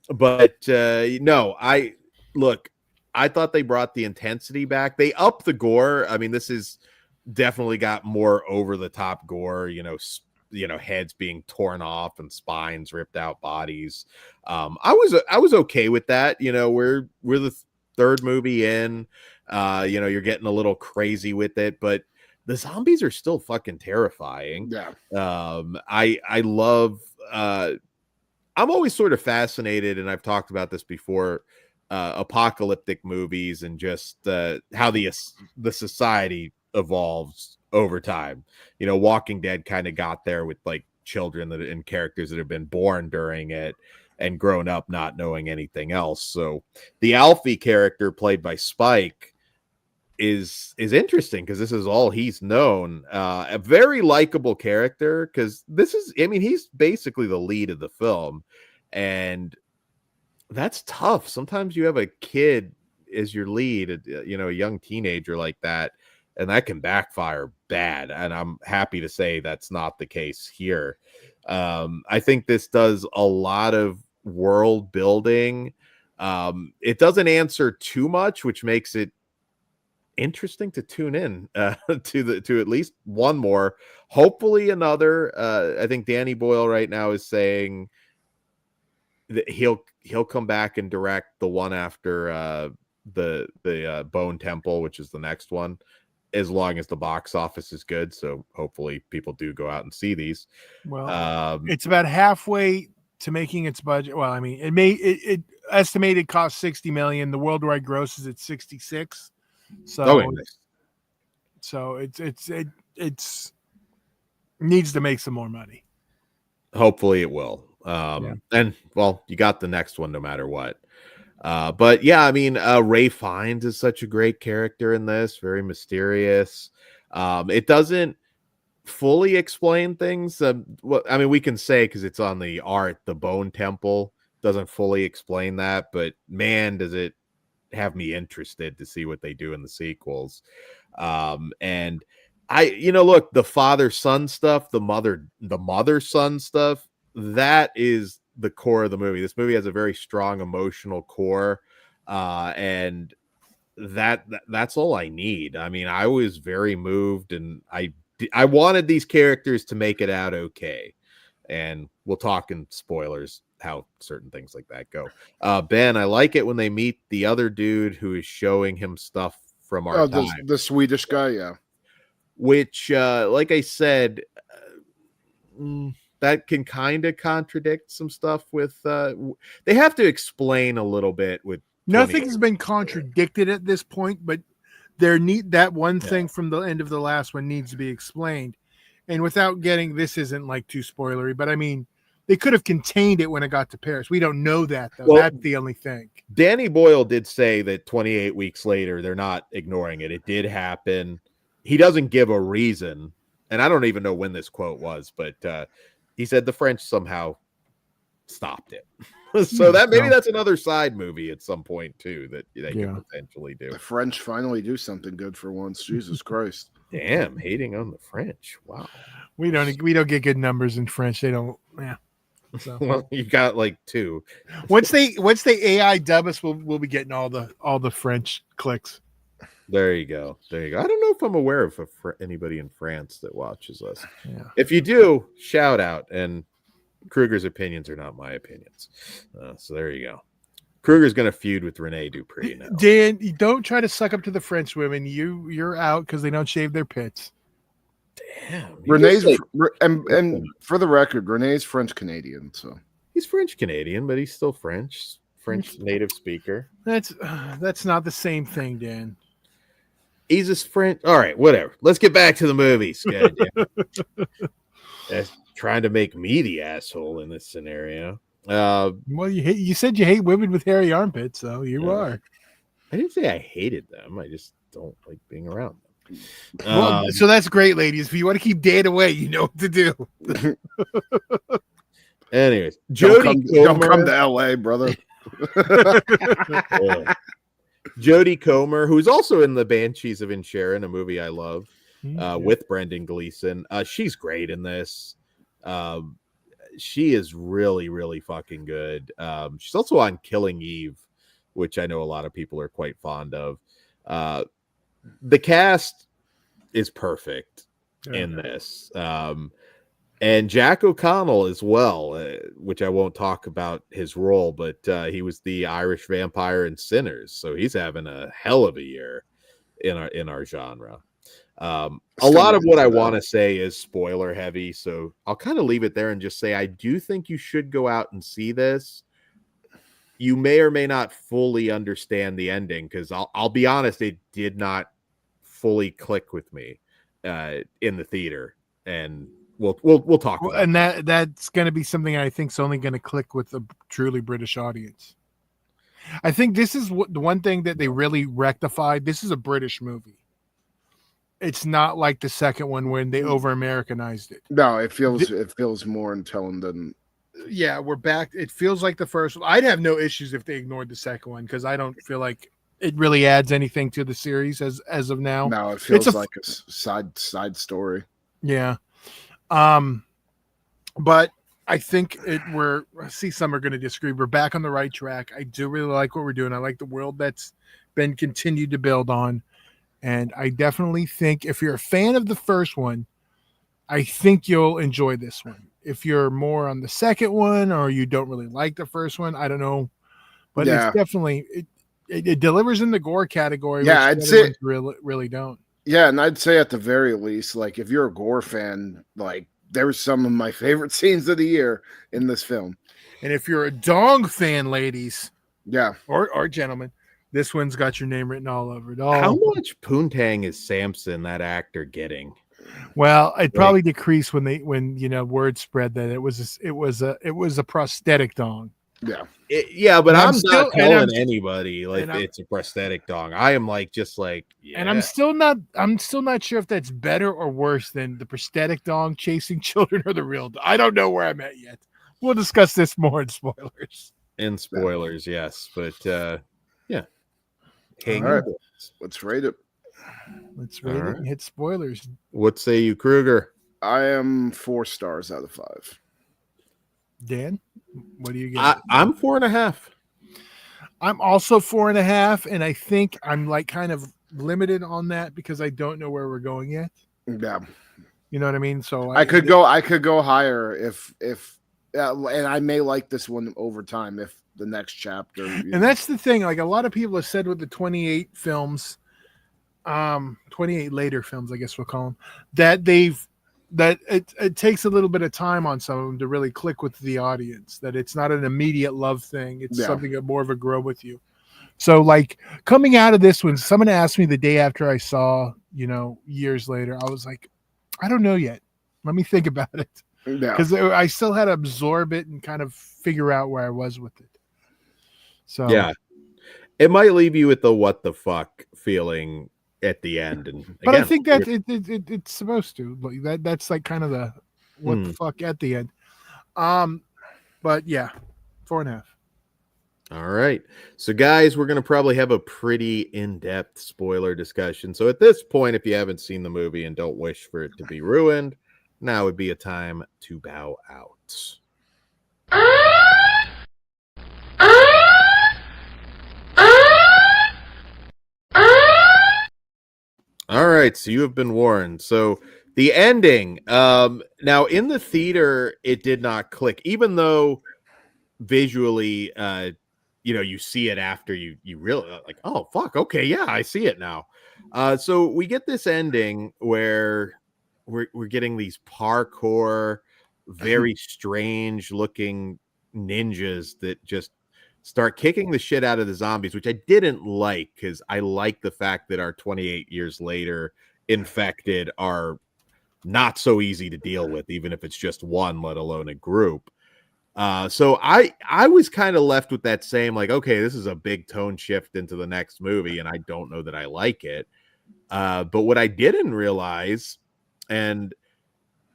But no, I thought they brought the intensity back. They upped the gore. I mean, this is definitely got more over the top gore, heads being torn off and spines ripped out, bodies. I was okay with that. We're the 3rd movie in, you're getting a little crazy with it, but the zombies are still fucking terrifying. Yeah. I love, I'm always sort of fascinated, and I've talked about this before, apocalyptic movies and just how the society evolves over time. Walking Dead kind of got there with like children and characters that have been born during it and grown up not knowing anything else. So the Alfie character played by Spike is interesting because this is all he's known. A very likable character because he's basically the lead of the film, and that's tough. Sometimes you have a kid as your lead, a young teenager like that, and that can backfire bad. And I'm happy to say that's not the case here. I think this does a lot of world building. It doesn't answer too much, which makes it interesting to tune in to at least one more, hopefully another. I think Danny Boyle right now is saying that he'll come back and direct the one after the Bone Temple, which is the next one, as long as the box office is good. So hopefully people do go out and see these. Well, it's about halfway to making its budget. Well, I mean, it estimated cost $60 million. The worldwide gross is at 66. So, so it's needs to make some more money. Hopefully it will. And well, you got the next one no matter what. But yeah, I mean, Ray Fiennes is such a great character in this, very mysterious. It doesn't fully explain things. We can say because it's on the art, the Bone Temple doesn't fully explain that, but man, does it have me interested to see what they do in the sequels. And look, the father-son stuff, the mother-son stuff, that is the core of the movie. This movie has a very strong emotional core, and that's all I need. I mean, I was very moved, and I I wanted these characters to make it out okay. And we'll talk in spoilers how certain things like that go. Ben, I like it when they meet the other dude who is showing him stuff from our time. The Swedish guy, yeah. Which, like I said, that can kind of contradict some stuff with. They have to explain a little bit with. Nothing's been contradicted at this point, but that one thing from the end of the last one needs to be explained. And without getting, this isn't like too spoilery, but I mean, they could have contained it when it got to Paris. We don't know that, though. Well, that's the only thing. Danny Boyle did say that 28 weeks later, they're not ignoring it. It did happen. He doesn't give a reason. And I don't even know when this quote was, but he said the French somehow stopped it. So that maybe that's another side movie at some point, too, that they can potentially do. The French finally do something good for once. Jesus Christ. Damn, hating on the French. Wow. We don't get good numbers in French. They don't. Yeah. So. Well, you got like 2. Once they AI dub us, we'll be getting all the French clicks. There you go. I don't know if I'm aware of anybody in France that watches us. Yeah. If you do, shout out. And Kruger's opinions are not my opinions. So there you go. Kruger's going to feud with Rene Dupree now. Dan, you don't try to suck up to the French women. You're out because they don't shave their pits. Damn. Renee's and for the record, Renee's French Canadian, so he's French Canadian, but he's still French native speaker. That's not the same thing, Dan. He's a French. All right, whatever. Let's get back to the movies. That's trying to make me the asshole in this scenario. Well, you said you hate women with hairy armpits, so you are. I didn't say I hated them. I just don't like being around them. Well, so that's great, ladies. If you want to keep Dan away, you know what to do. Anyways, don't come to LA, brother. Jodie Comer, who's also in the Banshees of Inisherin, a movie I love, with Brendan Gleeson. She's great in this. She is really, really fucking good. She's also on Killing Eve, which I know a lot of people are quite fond of. The cast is perfect in this. And Jack O'Connell as well, which I won't talk about his role, but he was the Irish vampire in Sinners, so he's having a hell of a year in our genre. A lot of what I want to say is spoiler heavy, so I'll kind of leave it there and just say I do think you should go out and see this. You may or may not fully understand the ending, because I'll be honest, it did not fully click with me in the theater, and we'll talk about and that's going to be something I think is only going to click with a truly British audience. I think this is the one thing that they really rectified. This is a British movie. It's not like the second one when they over-Americanized it. No, it feels more intelligent than. Yeah, we're back. It feels like the first one. I'd have no issues if they ignored the second one, because I don't feel like it really adds anything to the series as of now. No, it feels like a side story. Yeah. But I think I see some are going to disagree. We're back on the right track. I do really like what we're doing. I like the world that's been continued to build on. And I definitely think if you're a fan of the first one, I think you'll enjoy this one. If you're more on the second one, or you don't really like the first one, I don't know. But it's definitely, it delivers in the gore category. Yeah, I'd say really don't. Yeah, and I'd say at the very least, like, if you're a gore fan, like, there were some of my favorite scenes of the year in this film. And if you're a Dong fan, ladies, or gentlemen, this one's got your name written all over it. How much poontang is Samson, that actor, getting? Well, it probably decreased when word spread that it was a prosthetic dong. Yeah, but I'm not telling anybody like it's a prosthetic dong. I am and I'm still not sure if that's better or worse than the prosthetic dong chasing children or the real dong. I don't know where I'm at yet. We'll discuss this more in spoilers. Yes, but all right, let's rate it. Let's rate it and hit spoilers. What say you, Kruger? I am 4 stars out of 5. Dan, what do you get? I'm 4.5. I'm also 4.5, and I think I'm like kind of limited on that because I don't know where we're going yet. Yeah. You know what I mean? So I could go higher if and I may like this one over time if the next chapter. And that's the thing. Like a lot of people have said with the 28 films, 28 later films, I guess we'll call them, that it takes a little bit of time on some of them to really click with the audience. That it's not an immediate love thing. It's something that more of a grow with you. So like coming out of this one, someone asked me the day after I saw, years later, I was like, I don't know yet. Let me think about it. Because I still had to absorb it and kind of figure out where I was with it. So yeah, it might leave you with the what the fuck feeling at the end. But I think that it's supposed to. That's like kind of the what the fuck at the end. But yeah, 4.5. All right. So guys, we're going to probably have a pretty in-depth spoiler discussion. So at this point, if you haven't seen the movie and don't wish for it to be ruined, now would be a time to bow out. All right, so you have been warned. So the ending, now in the theater, it did not click, even though visually, you see it after you really like, oh fuck, okay, yeah, I see it now. So we get this ending where we're getting these parkour, very strange looking ninjas that just start kicking the shit out of the zombies, which I didn't like because I like the fact that our 28 years later infected are not so easy to deal with, even if it's just one, let alone a group. So I was kind of left with that same, like, okay, this is a big tone shift into the next movie, and I don't know that I like it. But what I didn't realize, and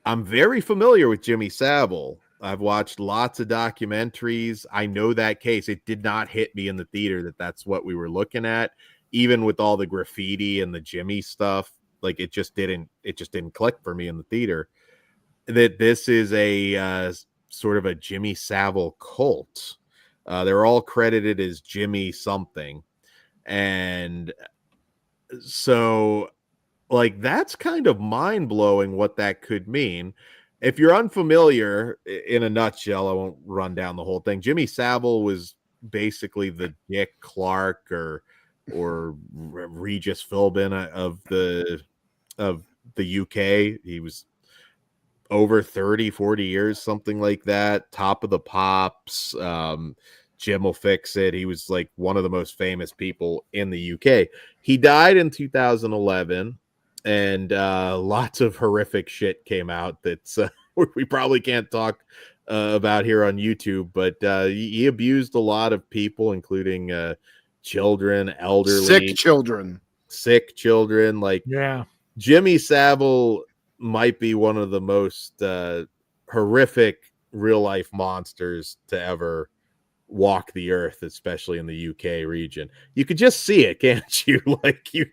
I'm very familiar with Jimmy Savile. I've watched lots of documentaries. I know that case. It did not hit me in the theater that that's what we were looking at, even with all the graffiti and the Jimmy stuff. Like it just didn't click for me in the theater. That this is a sort of a Jimmy Savile cult. They're all credited as Jimmy something, and so like that's kind of mind-blowing what that could mean. If you're unfamiliar, in a nutshell, I won't run down the whole thing. Jimmy Savile was basically the Dick Clark or Regis Philbin of the UK. He was over 30-40 years, something like that, top of the pops. Jim will fix it. He was like one of the most famous people in the UK. He died in 2011, and lots of horrific shit came out that's we probably can't talk about here on YouTube, but he abused a lot of people, including children, elderly, sick children. Like, yeah, Jimmy Savile might be one of the most horrific real life monsters to ever walk the earth, especially in the UK region. You could just see it, can't you? Like you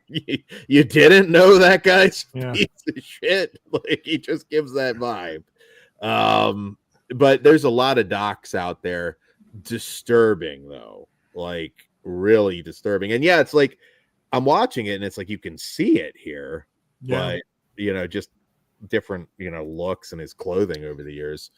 didn't know that guy's piece of shit. Like he just gives that vibe. But there's a lot of docs out there, disturbing though, like really disturbing. And yeah, it's like I'm watching it and it's like you can see it here, but just different looks and his clothing over the years.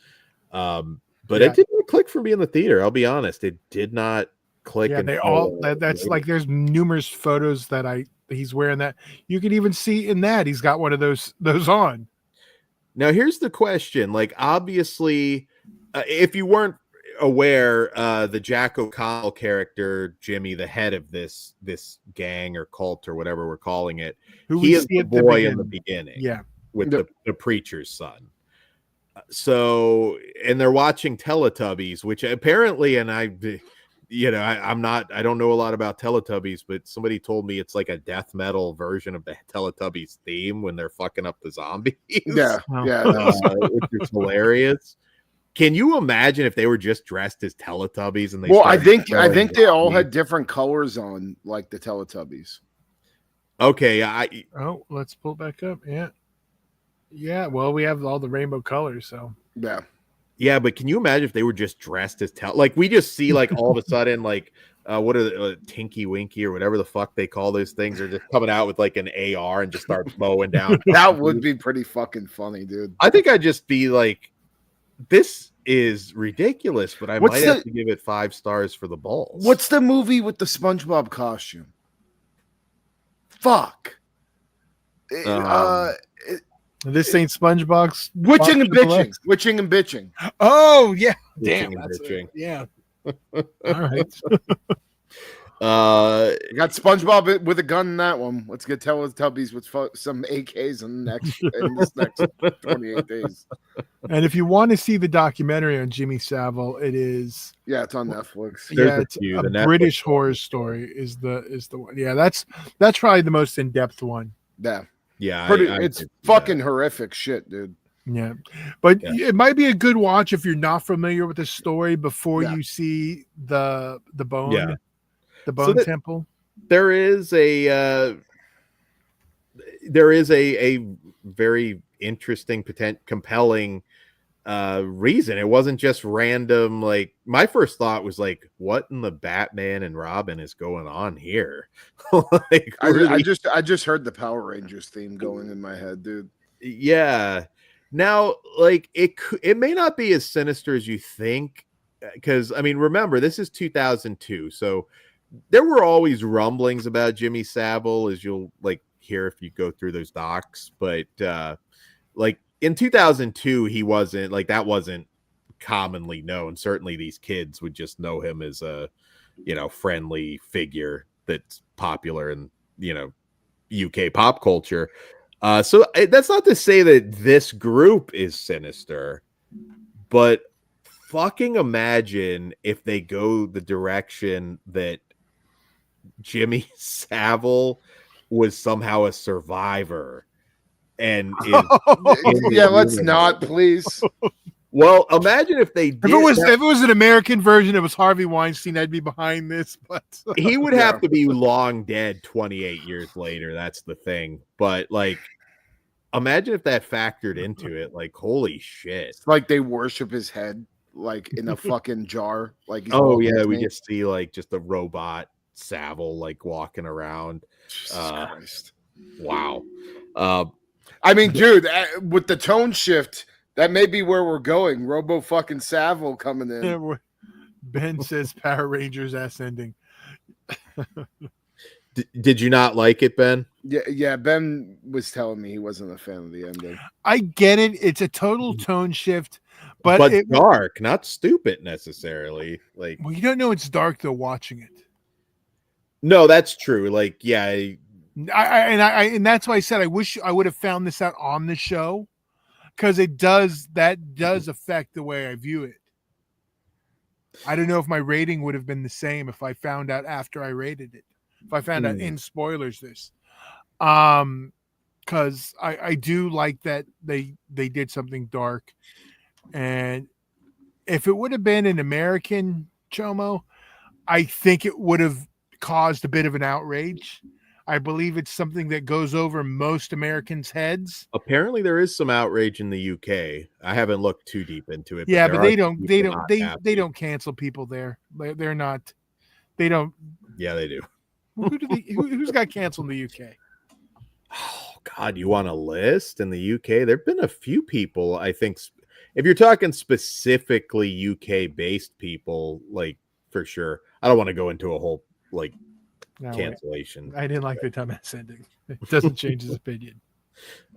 But it didn't click for me in the theater. I'll be honest, it did not click. Yeah, they all that's like there's numerous photos that he's wearing that. You can even see in that he's got one of those on. Now here's the question: like, obviously, if you weren't aware, the Jack O'Connell character, Jimmy, the head of this gang or cult or whatever we're calling it, he is the boy in the beginning, with the preacher's son. So, and they're watching Teletubbies, which apparently, and I don't know a lot about Teletubbies, but somebody told me it's like a death metal version of the Teletubbies theme when they're fucking up the zombies. Which is hilarious. Can you imagine if they were just dressed as Teletubbies and they? Well, I think they all had different colors on, like the Teletubbies. Okay, let's pull it back up. Yeah, well, we have all the rainbow colors, so yeah, but can you imagine if they were just dressed as like we just see like all of a sudden like what are the Tinky Winky or whatever the fuck they call those things, are just coming out with like an AR and just start mowing down. That would be pretty fucking funny, dude. I think I'd just be like, this is ridiculous, but I might have to give it 5 stars for the balls. What's the movie with the SpongeBob costume? Fuck. This ain't SpongeBob's Witching and Bitching. Witching and Bitching. Oh yeah, Witching damn. and Bitching. Yeah. All right. You got SpongeBob with a gun in that one. Let's get Teletubbies with some AKs in this next 28 days. And if you want to see the documentary on Jimmy Savile, it is. Yeah, it's on Netflix. It's a British horror story is the one. Yeah, that's probably the most in depth one. Yeah, yeah, it's fucking horrific shit, dude. Yeah, but it might be a good watch if you're not familiar with the story before you see the bone. Yeah. The Bone Temple. There is a very interesting, compelling reason. It wasn't just random. Like, my first thought was like, what in the Batman and Robin is going on here? Like, really? I just heard the Power Rangers theme going in my head, dude. Yeah. Now, like, it may not be as sinister as you think, because I mean, remember, this is 2002, so there were always rumblings about Jimmy Savile, as you'll like hear if you go through those docs. But like in 2002, he wasn't like, that wasn't commonly known. Certainly these kids would just know him as a, friendly figure that's popular in, UK pop culture. So that's not to say that this group is sinister, but fucking imagine if they go the direction that Jimmy Savile was somehow a survivor and let's not, please. Well, imagine if they did. If it was an American version, it was Harvey Weinstein, I'd be behind this, but he would have to be long dead 28 years later. That's the thing. But like, imagine if that factored into it. Like, holy shit. It's like they worship his head like in a fucking jar. Like, we just see like just a robot Savile like walking around. Jesus Christ. Wow. I mean, dude, with the tone shift, that may be where we're going. Robo fucking Savile coming in. Yeah, Ben says Power Rangers ass ending. Did you not like it, Ben? Yeah. Ben was telling me he wasn't a fan of the ending. I get it. It's a total tone shift, but dark, not stupid necessarily. Like, well, you don't know it's dark though watching it. No, that's true. Like, yeah, and that's why I said I wish I would have found this out on the show, because that does affect the way I view it. I don't know if my rating would have been the same if I found out after I rated it. If I found out in spoilers this, because I do like that they did something dark, and if it would have been an American Chomo, I think it would have caused a bit of an outrage. I believe it's something that goes over most Americans' heads. Apparently there is some outrage in the UK. I haven't looked too deep into it. Yeah, but they don't cancel people there. They're not. They don't. Yeah, they do. Who's got canceled in the UK? Oh God, you want a list in the UK? There've been a few people. I think if you're talking specifically UK based people, like, for sure. I don't want to go into a whole cancellation. I didn't like the dumbass ending. It doesn't change his opinion.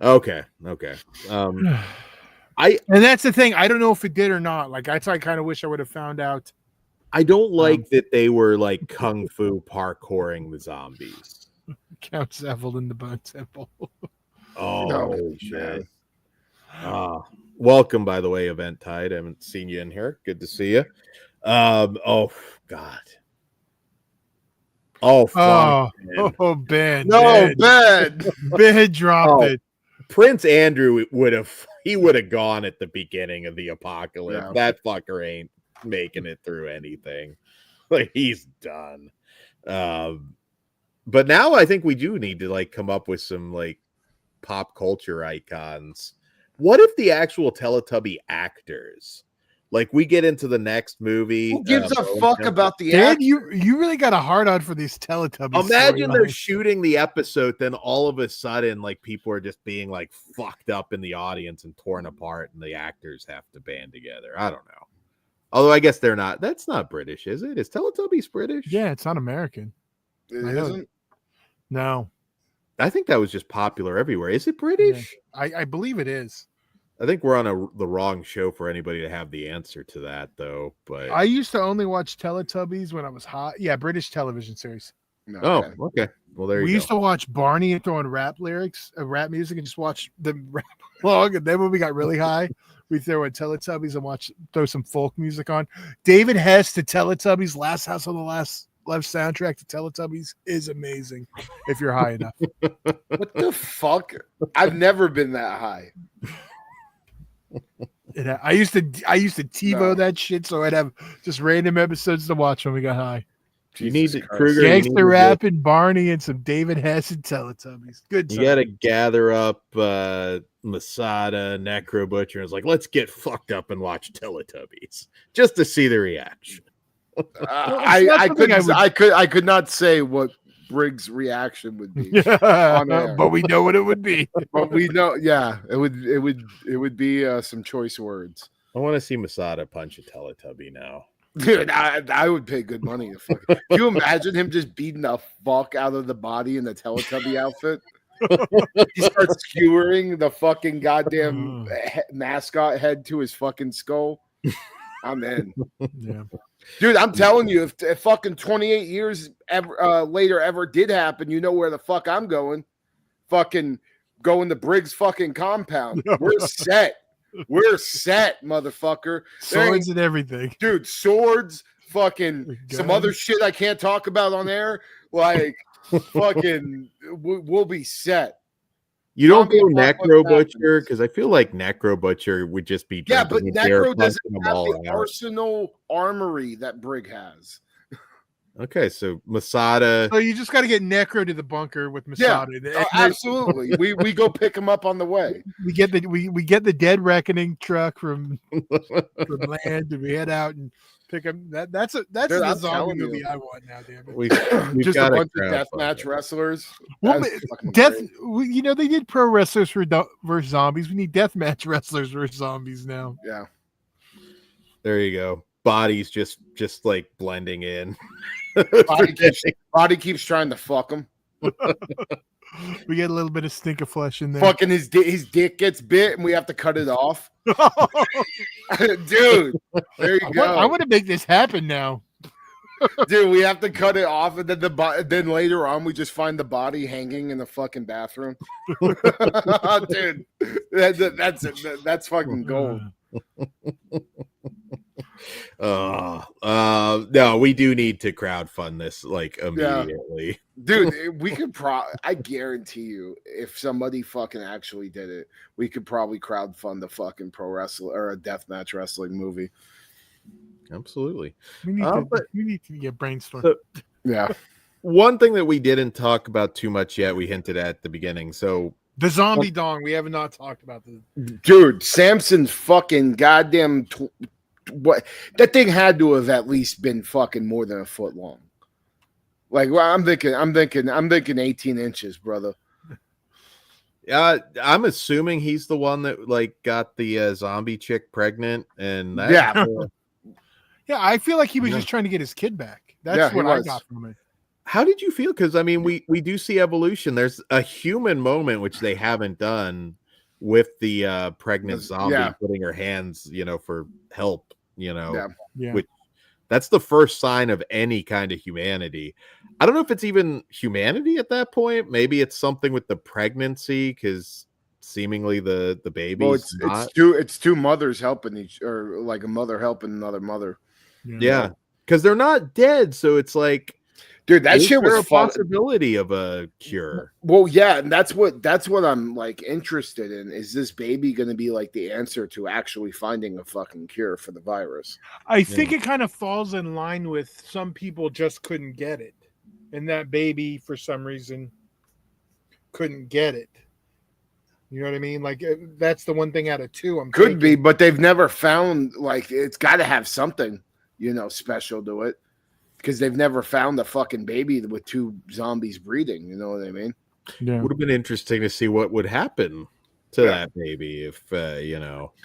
Okay. And that's the thing. I don't know if it did or not. Like, I kind of wish I would have found out. I don't like that they were like kung fu parkouring the zombies. Count Savile in the Bone Temple. Oh shit! Welcome, by the way, Event Tide. I haven't seen you in here. Good to see you. Oh God. Oh, fuck, Ben. Ben dropped it. Prince Andrew would have gone at the beginning of the apocalypse. Yeah. That fucker ain't making it through anything. Like, he's done. But now I think we do need to like come up with some like pop culture icons. What if the actual Teletubby actors Like we get into the next movie. Who gives a fuck about the Dan, you really got a hard on for these Teletubbies. Imagine they're shooting the episode, then all of a sudden, like people are just being like fucked up in the audience and torn apart, and the actors have to band together. I don't know. Although I guess they're not. That's not British, is it? Is Teletubbies British? Yeah, it's not American. It isn't? No. I think that was just popular everywhere. Is it British? Yeah. I believe it is. I think we're on the wrong show for anybody to have the answer to that, though. But I used to only watch Teletubbies when I was hot. Yeah, British television series. Oh, okay. Well, there you go. We used to watch Barney and throw in rap music, and just watch the rap along. And then when we got really high, we throw in Teletubbies and throw some folk music on. David Hess to Teletubbies, Last House on the Left soundtrack to Teletubbies is amazing if you're high enough. What the fuck? I've never been that high. I used to TiVo that shit, so I'd have just random episodes to watch when we got high. You need to Kruger, Gangster Rap and Barney and some David Hess and Teletubbies. Good time. You got to gather up Masada, Necro Butcher, and it's like, let's get fucked up and watch Teletubbies just to see the reaction. I could not say what Briggs' reaction would be, but we know what it would be. But we know, yeah, it would be some choice words. I want to see Masada punch a Teletubby now, dude. I would pay good money to fuck. Can you imagine him just beating the fuck out of the body in the Teletubby outfit? He starts skewering the fucking goddamn mascot head to his fucking skull. I'm in. Yeah. Dude, I'm telling you, if fucking 28 years later ever did happen, you know where the fuck I'm going. Fucking going to Briggs' fucking compound. We're set. We're set, motherfucker. Swords and everything. Dude, swords, fucking some other shit I can't talk about on air. Like, fucking, we'll be set. You don't go Necro Butcher because I feel like Necro Butcher would just be but Necro doesn't have the arsenal armory that Brig has. Okay, so Masada. So you just got to get Necro to the bunker with Masada. Yeah, absolutely. we go pick him up on the way. We get the Dead Reckoning truck from land, and we head out and pick him. That's the zombie movie I want now. Damn it. We've just a bunch of deathmatch wrestlers. Well, they did pro wrestlers versus zombies. We need deathmatch wrestlers versus zombies now. Yeah, there you go. Bodies just like blending in. Body keeps trying to fuck him. We get a little bit of stink of flesh in there. Fucking his dick gets bit, and we have to cut it off. Dude, there you go. I want to make this happen now. Dude, we have to cut it off, and then later on, we just find the body hanging in the fucking bathroom. Dude, that's fucking gold. No, we do need to crowdfund this like immediately. Yeah. Dude, we could I guarantee you, if somebody fucking actually did it, we could probably crowdfund the fucking pro wrestler or a deathmatch wrestling movie. Absolutely. We need to get brainstorm. Yeah. One thing that we didn't talk about too much yet, we hinted at the beginning. So the zombie dong, we have not talked about this. Dude, Samson's fucking goddamn what that thing had to have at least been fucking more than a foot long. Like, well, I'm thinking 18 inches, brother. I'm assuming he's the one that like got the zombie chick pregnant, and that, yeah, I feel like he was just trying to get his kid back. That's what I got from it. How did you feel? Because I mean, we do see evolution. There's a human moment which they haven't done with the pregnant zombie putting her hands, for help. Which that's the first sign of any kind of humanity. I don't know if it's even humanity at that point. Maybe it's something with the pregnancy because seemingly the baby. Well, it's two mothers helping or like a mother helping another mother. Yeah, because they're not dead, so it's like, dude, that shit was a possibility of a cure. Well, yeah, and that's what I'm like interested in. Is this baby going to be like the answer to actually finding a fucking cure for the virus? I think it kind of falls in line with some people just couldn't get it, and that baby for some reason couldn't get it. You know what I mean? Like that's the one thing out of two. Could be, but they've never found like it's got to have something, special to it, because they've never found a fucking baby with two zombies breeding. You know what I mean? Yeah. Would have been interesting to see what would happen to that baby if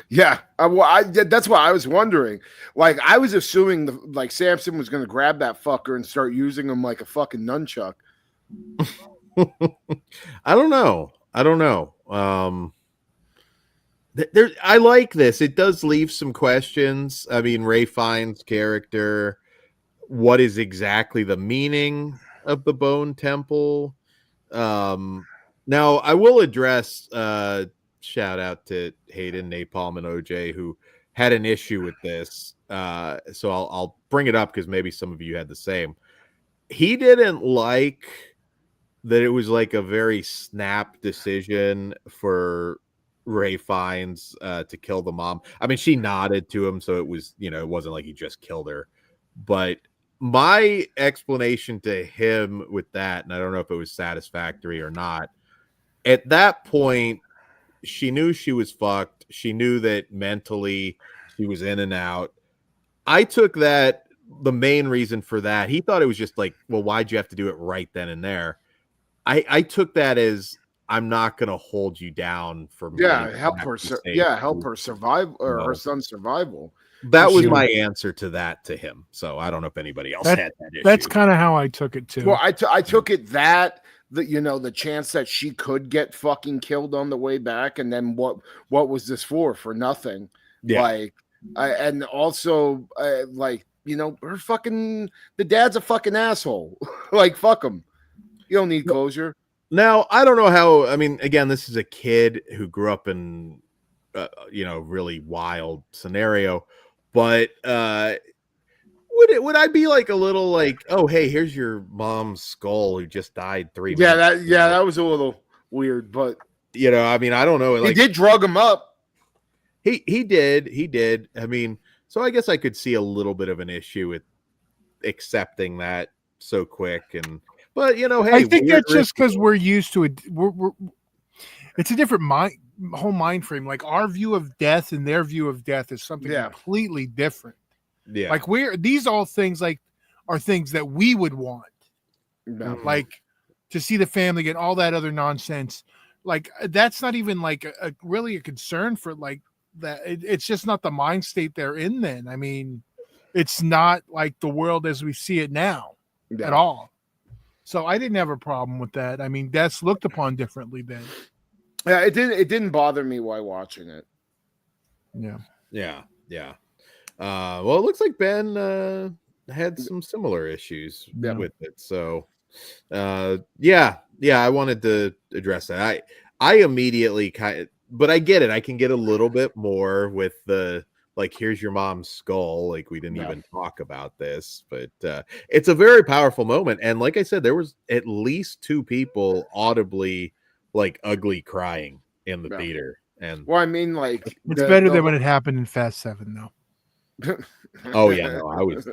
Yeah, that's what I was wondering. Like I was assuming like Samson was going to grab that fucker and start using him like a fucking nunchuck. I don't know. I like this. It does leave some questions. I mean, Ray Fiennes' character, what is exactly the meaning of the Bone Temple? Now I will address shout out to Hayden, Napalm, and OJ who had an issue with this. So I'll bring it up because maybe some of you had the same. He didn't like that it was like a very snap decision for Ray Fiennes to kill the mom. I mean, she nodded to him, so it was, it wasn't like he just killed her. But my explanation to him with that, and I don't know if it was satisfactory or not, at that point, she knew she was fucked. She knew that mentally she was in and out. I took that, the main reason for that, he thought it was just like, well, why'd you have to do it right then and there? I took that as, I'm not going to hold you down for help her survive, or her son's survival. That was my answer to that to him. So I don't know if anybody else had that issue. That's kind of how I took it too. Well, I took it that the chance that she could get fucking killed on the way back, and then what was this for nothing? Yeah. Like, and also like her fucking, the dad's a fucking asshole. Like fuck him. You don't need closure. Now, I don't know how, I mean, again, this is a kid who grew up in, really wild scenario, but would I be like a little like, oh, hey, here's your mom's skull who just died 3 minutes ago. That was a little weird, but I mean, I don't know. Like, he did drug him up. He did. I mean, so I guess I could see a little bit of an issue with accepting that so quick but hey, I think that's just because we're used to it. It's a different whole mind frame. Like our view of death and their view of death is something completely different. Yeah, like these all things like are things that we would want, like to see the family get all that other nonsense. Like that's not even like really a concern for like that. It's just not the mind state they're in. Then I mean, it's not like the world as we see it now at all. So I didn't have a problem with that. I mean, death's looked upon differently then. Yeah, it didn't bother me while watching it. Yeah. Well, it looks like Ben had some similar issues with it. So, I wanted to address that. I immediately but I get it. I can get a little bit more with the, like, here's your mom's skull. Like, we didn't even talk about this, but it's a very powerful moment. And like I said, there was at least 2 people audibly like ugly crying in the theater. And well, I mean, like, it's better than when it happened in Fast 7, though. Oh yeah, no, I was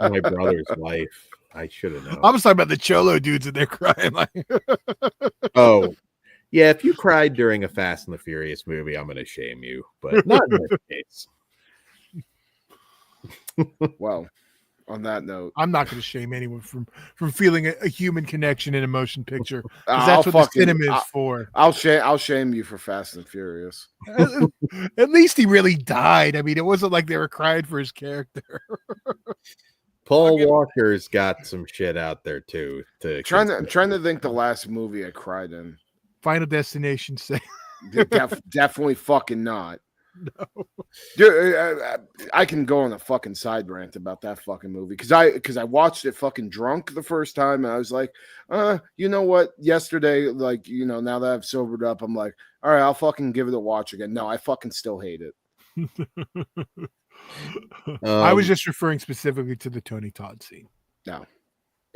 my brother's wife. I should have known. I was talking about the Cholo dudes and they're crying like. Oh. Yeah, if you cried during a Fast and the Furious movie, I'm going to shame you, but not in this case. Well, on that note, I'm not going to shame anyone from feeling a human connection in a motion picture, because that's what the cinema is for. I'll shame you for Fast and Furious. At least he really died. I mean, it wasn't like they were crying for his character. Paul Walker's got some shit out there too. I'm trying to think the last movie I cried in. Final Destination 6. Definitely fucking not. No. Dude, I can go on a fucking side rant about that fucking movie because I watched it fucking drunk the first time and I was like, you know what? Yesterday, like, now that I've sobered up, I'm like, all right, I'll fucking give it a watch again. No, I fucking still hate it. I was just referring specifically to the Tony Todd scene. No.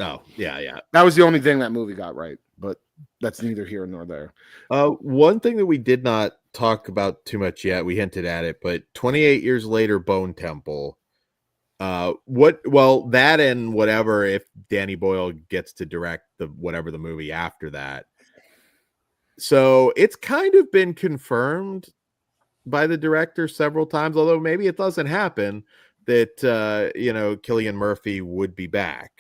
Oh, yeah. That was the only thing that movie got right, but that's neither here nor there. One thing that we did not talk about too much yet, we hinted at it, but 28 years later, Bone Temple. That and whatever, if Danny Boyle gets to direct the movie after that. So it's kind of been confirmed by the director several times, although maybe it doesn't happen, that Cillian Murphy would be back.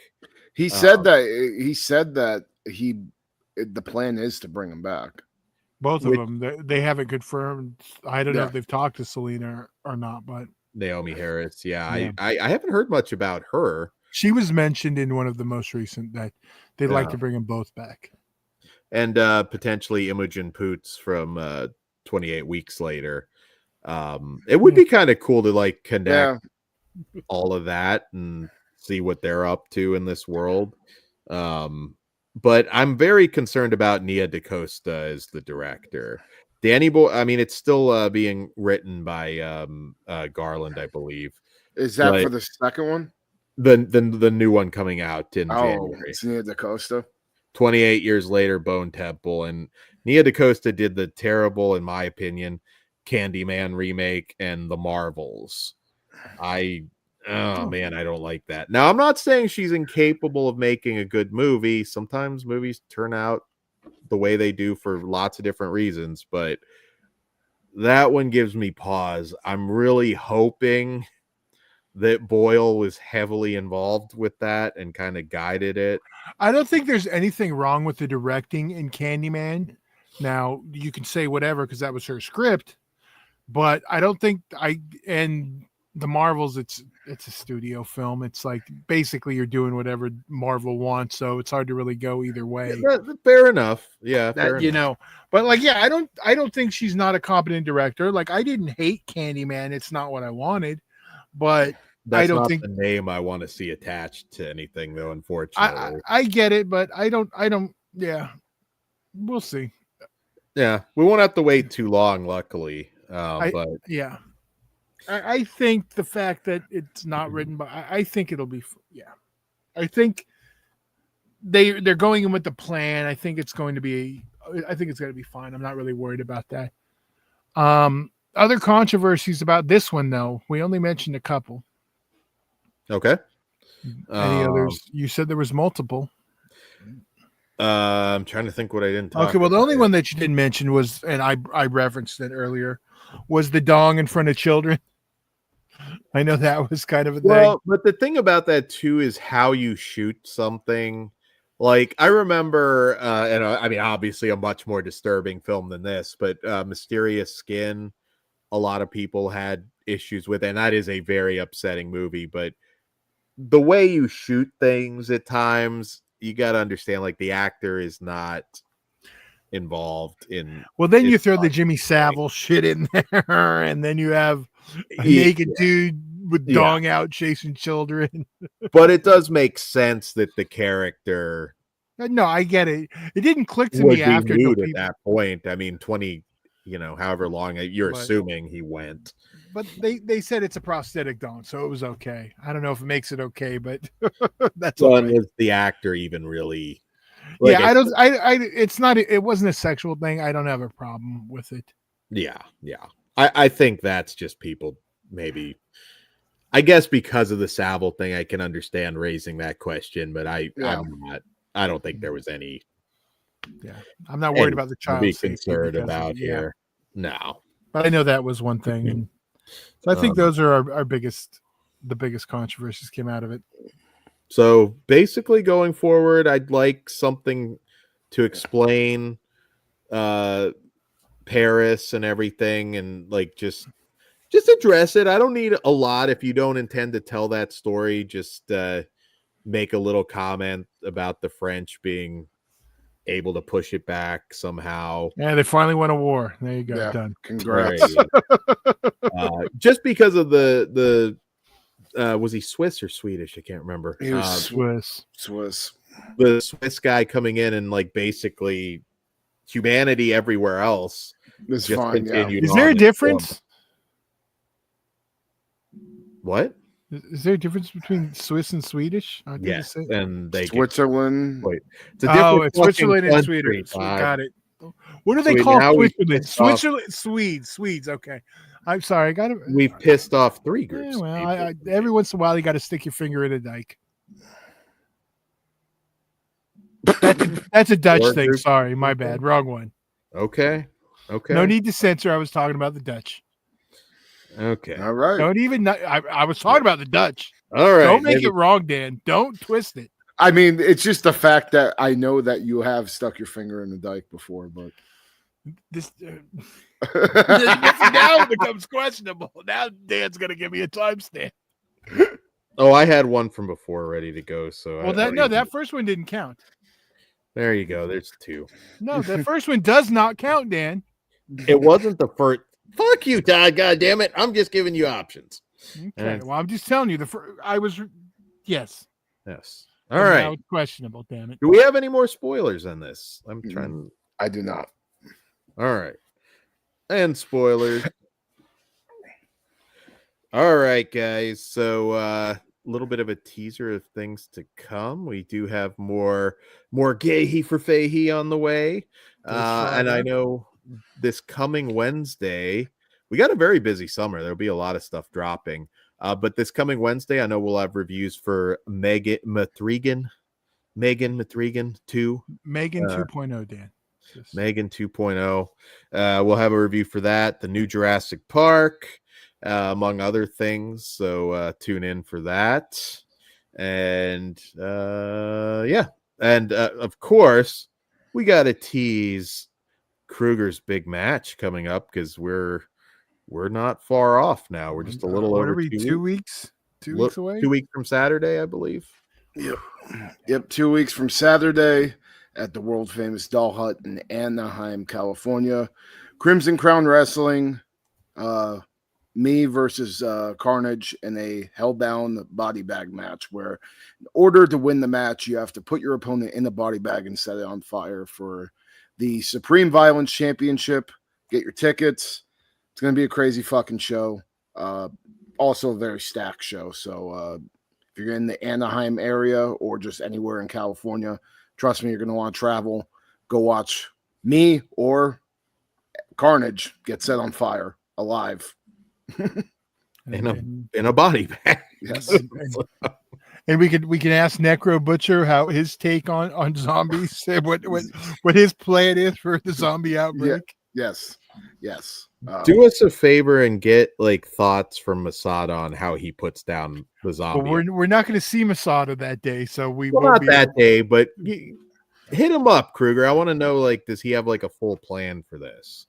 He said that the plan is to bring him back. Both of them. They haven't confirmed. I don't know if they've talked to Selena or not, but Naomi Harris. Yeah. I haven't heard much about her. She was mentioned in one of the most recent that they'd like to bring them both back. And potentially Imogen Poots from 28 Weeks Later. It would be kind of cool to like connect all of that and see what they're up to in this world. But I'm very concerned about Nia DaCosta as the director. Danny Boyle, I mean, it's still being written by Garland, I believe. Is that for the second one? The new one coming out in January. It's Nia DaCosta. 28 years later, Bone Temple, and Nia DaCosta did the terrible, in my opinion, Candyman remake and The Marvels. Man, I don't like that. Now, I'm not saying she's incapable of making a good movie. Sometimes movies turn out the way they do for lots of different reasons, but that one gives me pause. I'm really hoping that Boyle was heavily involved with that and kind of guided it. I don't think there's anything wrong with the directing in Candyman. Now, you can say whatever because that was her script, but I don't think and the Marvels, it's a studio film. It's like basically you're doing whatever Marvel wants, so it's hard to really go either way. Yeah, fair enough. Yeah, fair enough. But like, I don't think she's not a competent director. Like, I didn't hate Candyman. It's not what I wanted, but that's not the name I want to see attached to anything, though. Unfortunately, I get it, but I don't. Yeah, we'll see. Yeah, we won't have to wait too long, luckily. But yeah, I think the fact that it's not written by, I think it'll be. Yeah, I think they're going in with the plan. I think it's going to be. I think it's going to be fine. I'm not really worried about that. Other controversies about this one, though. We only mentioned a couple. Okay. Any others? You said there was multiple. I'm trying to think what I didn't talk Okay, well, about. the only one that you didn't mention was, and I referenced it earlier, was the dong in front of children. I know that was kind of a thing. But the thing about that, too, is how you shoot something. Like, I remember, and I mean, obviously a much more disturbing film than this, but Mysterious Skin, a lot of people had issues with, and that is a very upsetting movie, but the way you shoot things at times, you got to understand, like, the actor is not involved in. Well, then you throw the Jimmy Savile shit in there, and then you have a naked dude with dong out chasing children. But it does make sense that the character. No, I get it. It didn't click to me after at that point. I mean, 20, however long you're assuming he went. But they said it's a prosthetic dong, so it was okay. I don't know if it makes it okay, but that's fun. Is the actor even really? Like, yeah, it's not. It wasn't a sexual thing. I don't have a problem with it. Yeah. I think that's just people maybe. I guess because of the Savile thing, I can understand raising that question, but I'm not. I don't think there was any. Yeah, I'm not worried about the child. Be concerned about here. No, but I know that was one thing, and so I think those are the biggest controversies came out of it. So basically, going forward, I'd like something to explain Paris and everything, and like just address it. I don't need a lot. If you don't intend to tell that story, just make a little comment about the French being able to push it back somehow. Yeah, they finally won a war. There you go. Yeah, done. Congrats. Just because of the was he Swiss or Swedish? I can't remember. He was Swiss. The Swiss guy coming in and like basically humanity everywhere else just fine. Yeah. Is there a difference? What? Is there a difference between Swiss and Swedish? Yes, and they Switzerland. It's a different it's Switzerland and Sweden. Got it. What do they call Switzerland? Swedes. Okay. I'm sorry. I got it. We've pissed off 3 groups. Yeah, well, every once in a while, you got to stick your finger in a dike. That's a Dutch thing. Sorry, my bad. Wrong one. Okay. No need to censor. I was talking about the Dutch. Okay. All right. Don't even. I was talking about the Dutch. All right. Don't make it wrong, Dan. Don't twist it. I mean, it's just the fact that I know that you have stuck your finger in the dike before, but this now it becomes questionable. Now Dan's gonna give me a timestamp. Oh, I had one from before ready to go. So that first one didn't count. There you go. There's 2. No, the first one does not count, Dan. It wasn't the first. Fuck you, Todd. God damn it! I'm just giving you options. Okay. Well, I'm just telling you. Yes. All right. Now it's questionable. Damn it. Do we have any more spoilers on this? I'm trying. I do not. All right. And spoilers. All right, guys. So a little bit of a teaser of things to come. We do have more Gay-He for Fahey on the way. And I know this coming Wednesday, we got a very busy summer. There'll be a lot of stuff dropping. But this coming Wednesday, I know we'll have reviews for Megan Mathregan 2. Megan 2.0, Dan. Megan 2.0. We'll have a review for that. The new Jurassic Park, among other things. So tune in for that. And yeah. And of course, we got to tease Kruger's big match coming up because we're not far off now. We're just a little over 2 weeks. 2 weeks away. 2 weeks from Saturday, I believe. Yep. 2 weeks from Saturday at the world famous Doll Hut in Anaheim, California. Crimson Crown Wrestling, me versus Carnage in a hellbound body bag match where in order to win the match, you have to put your opponent in a body bag and set it on fire for the Supreme Violence Championship. Get your tickets. It's going to be a crazy fucking show. Also a very stacked show. So if you're in the Anaheim area or just anywhere in California, trust me, you're going to want to travel. Go watch me or Carnage get set on fire alive. in a body bag. Yes. And we can ask Necro Butcher how his take on zombies, what his plan is for the zombie outbreak. Yes. Do us a favor and get thoughts from Masada on how he puts down the zombie. Well, we're not going to see Masada that day, so we won't not be that day, but hit him up, Kruger. I want to know does he have a full plan for this?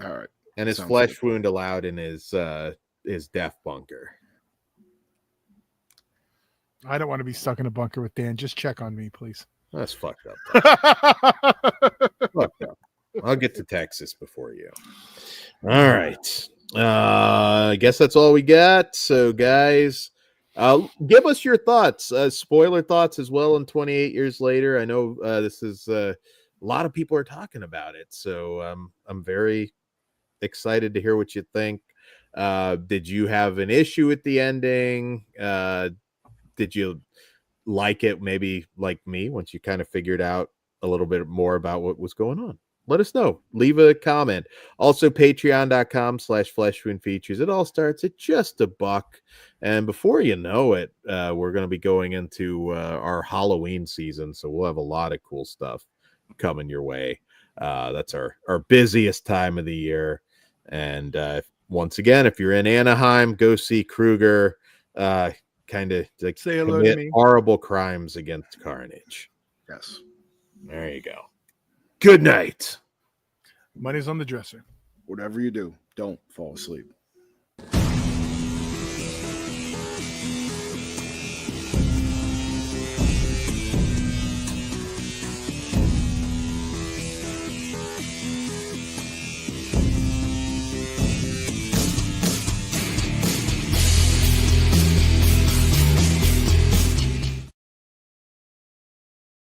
All right. And his flesh wound allowed in his death bunker. I don't want to be stuck in a bunker with Dan. Just check on me, please. That's fucked up. Fucked up. I'll get to Texas before you. All right. I guess that's all we got. So, guys, give us your thoughts, spoiler thoughts as well. In 28 years later, I know this is a lot of people are talking about it. So I'm very excited to hear what you think. Did you have an issue with the ending? Did you like it maybe like me once you kind of figured out a little bit more about what was going on? Let us know. Leave a comment. Also, patreon.com/fleshwoundfeatures. It all starts at just $1. And before you know it, we're going to be going into our Halloween season. So we'll have a lot of cool stuff coming your way. That's our busiest time of the year. And once again, if you're in Anaheim, go see Kruger. Kind of say hello to me. Horrible crimes against Carnage. Yes. There you go. Good night. Money's on the dresser. Whatever you do, don't fall asleep.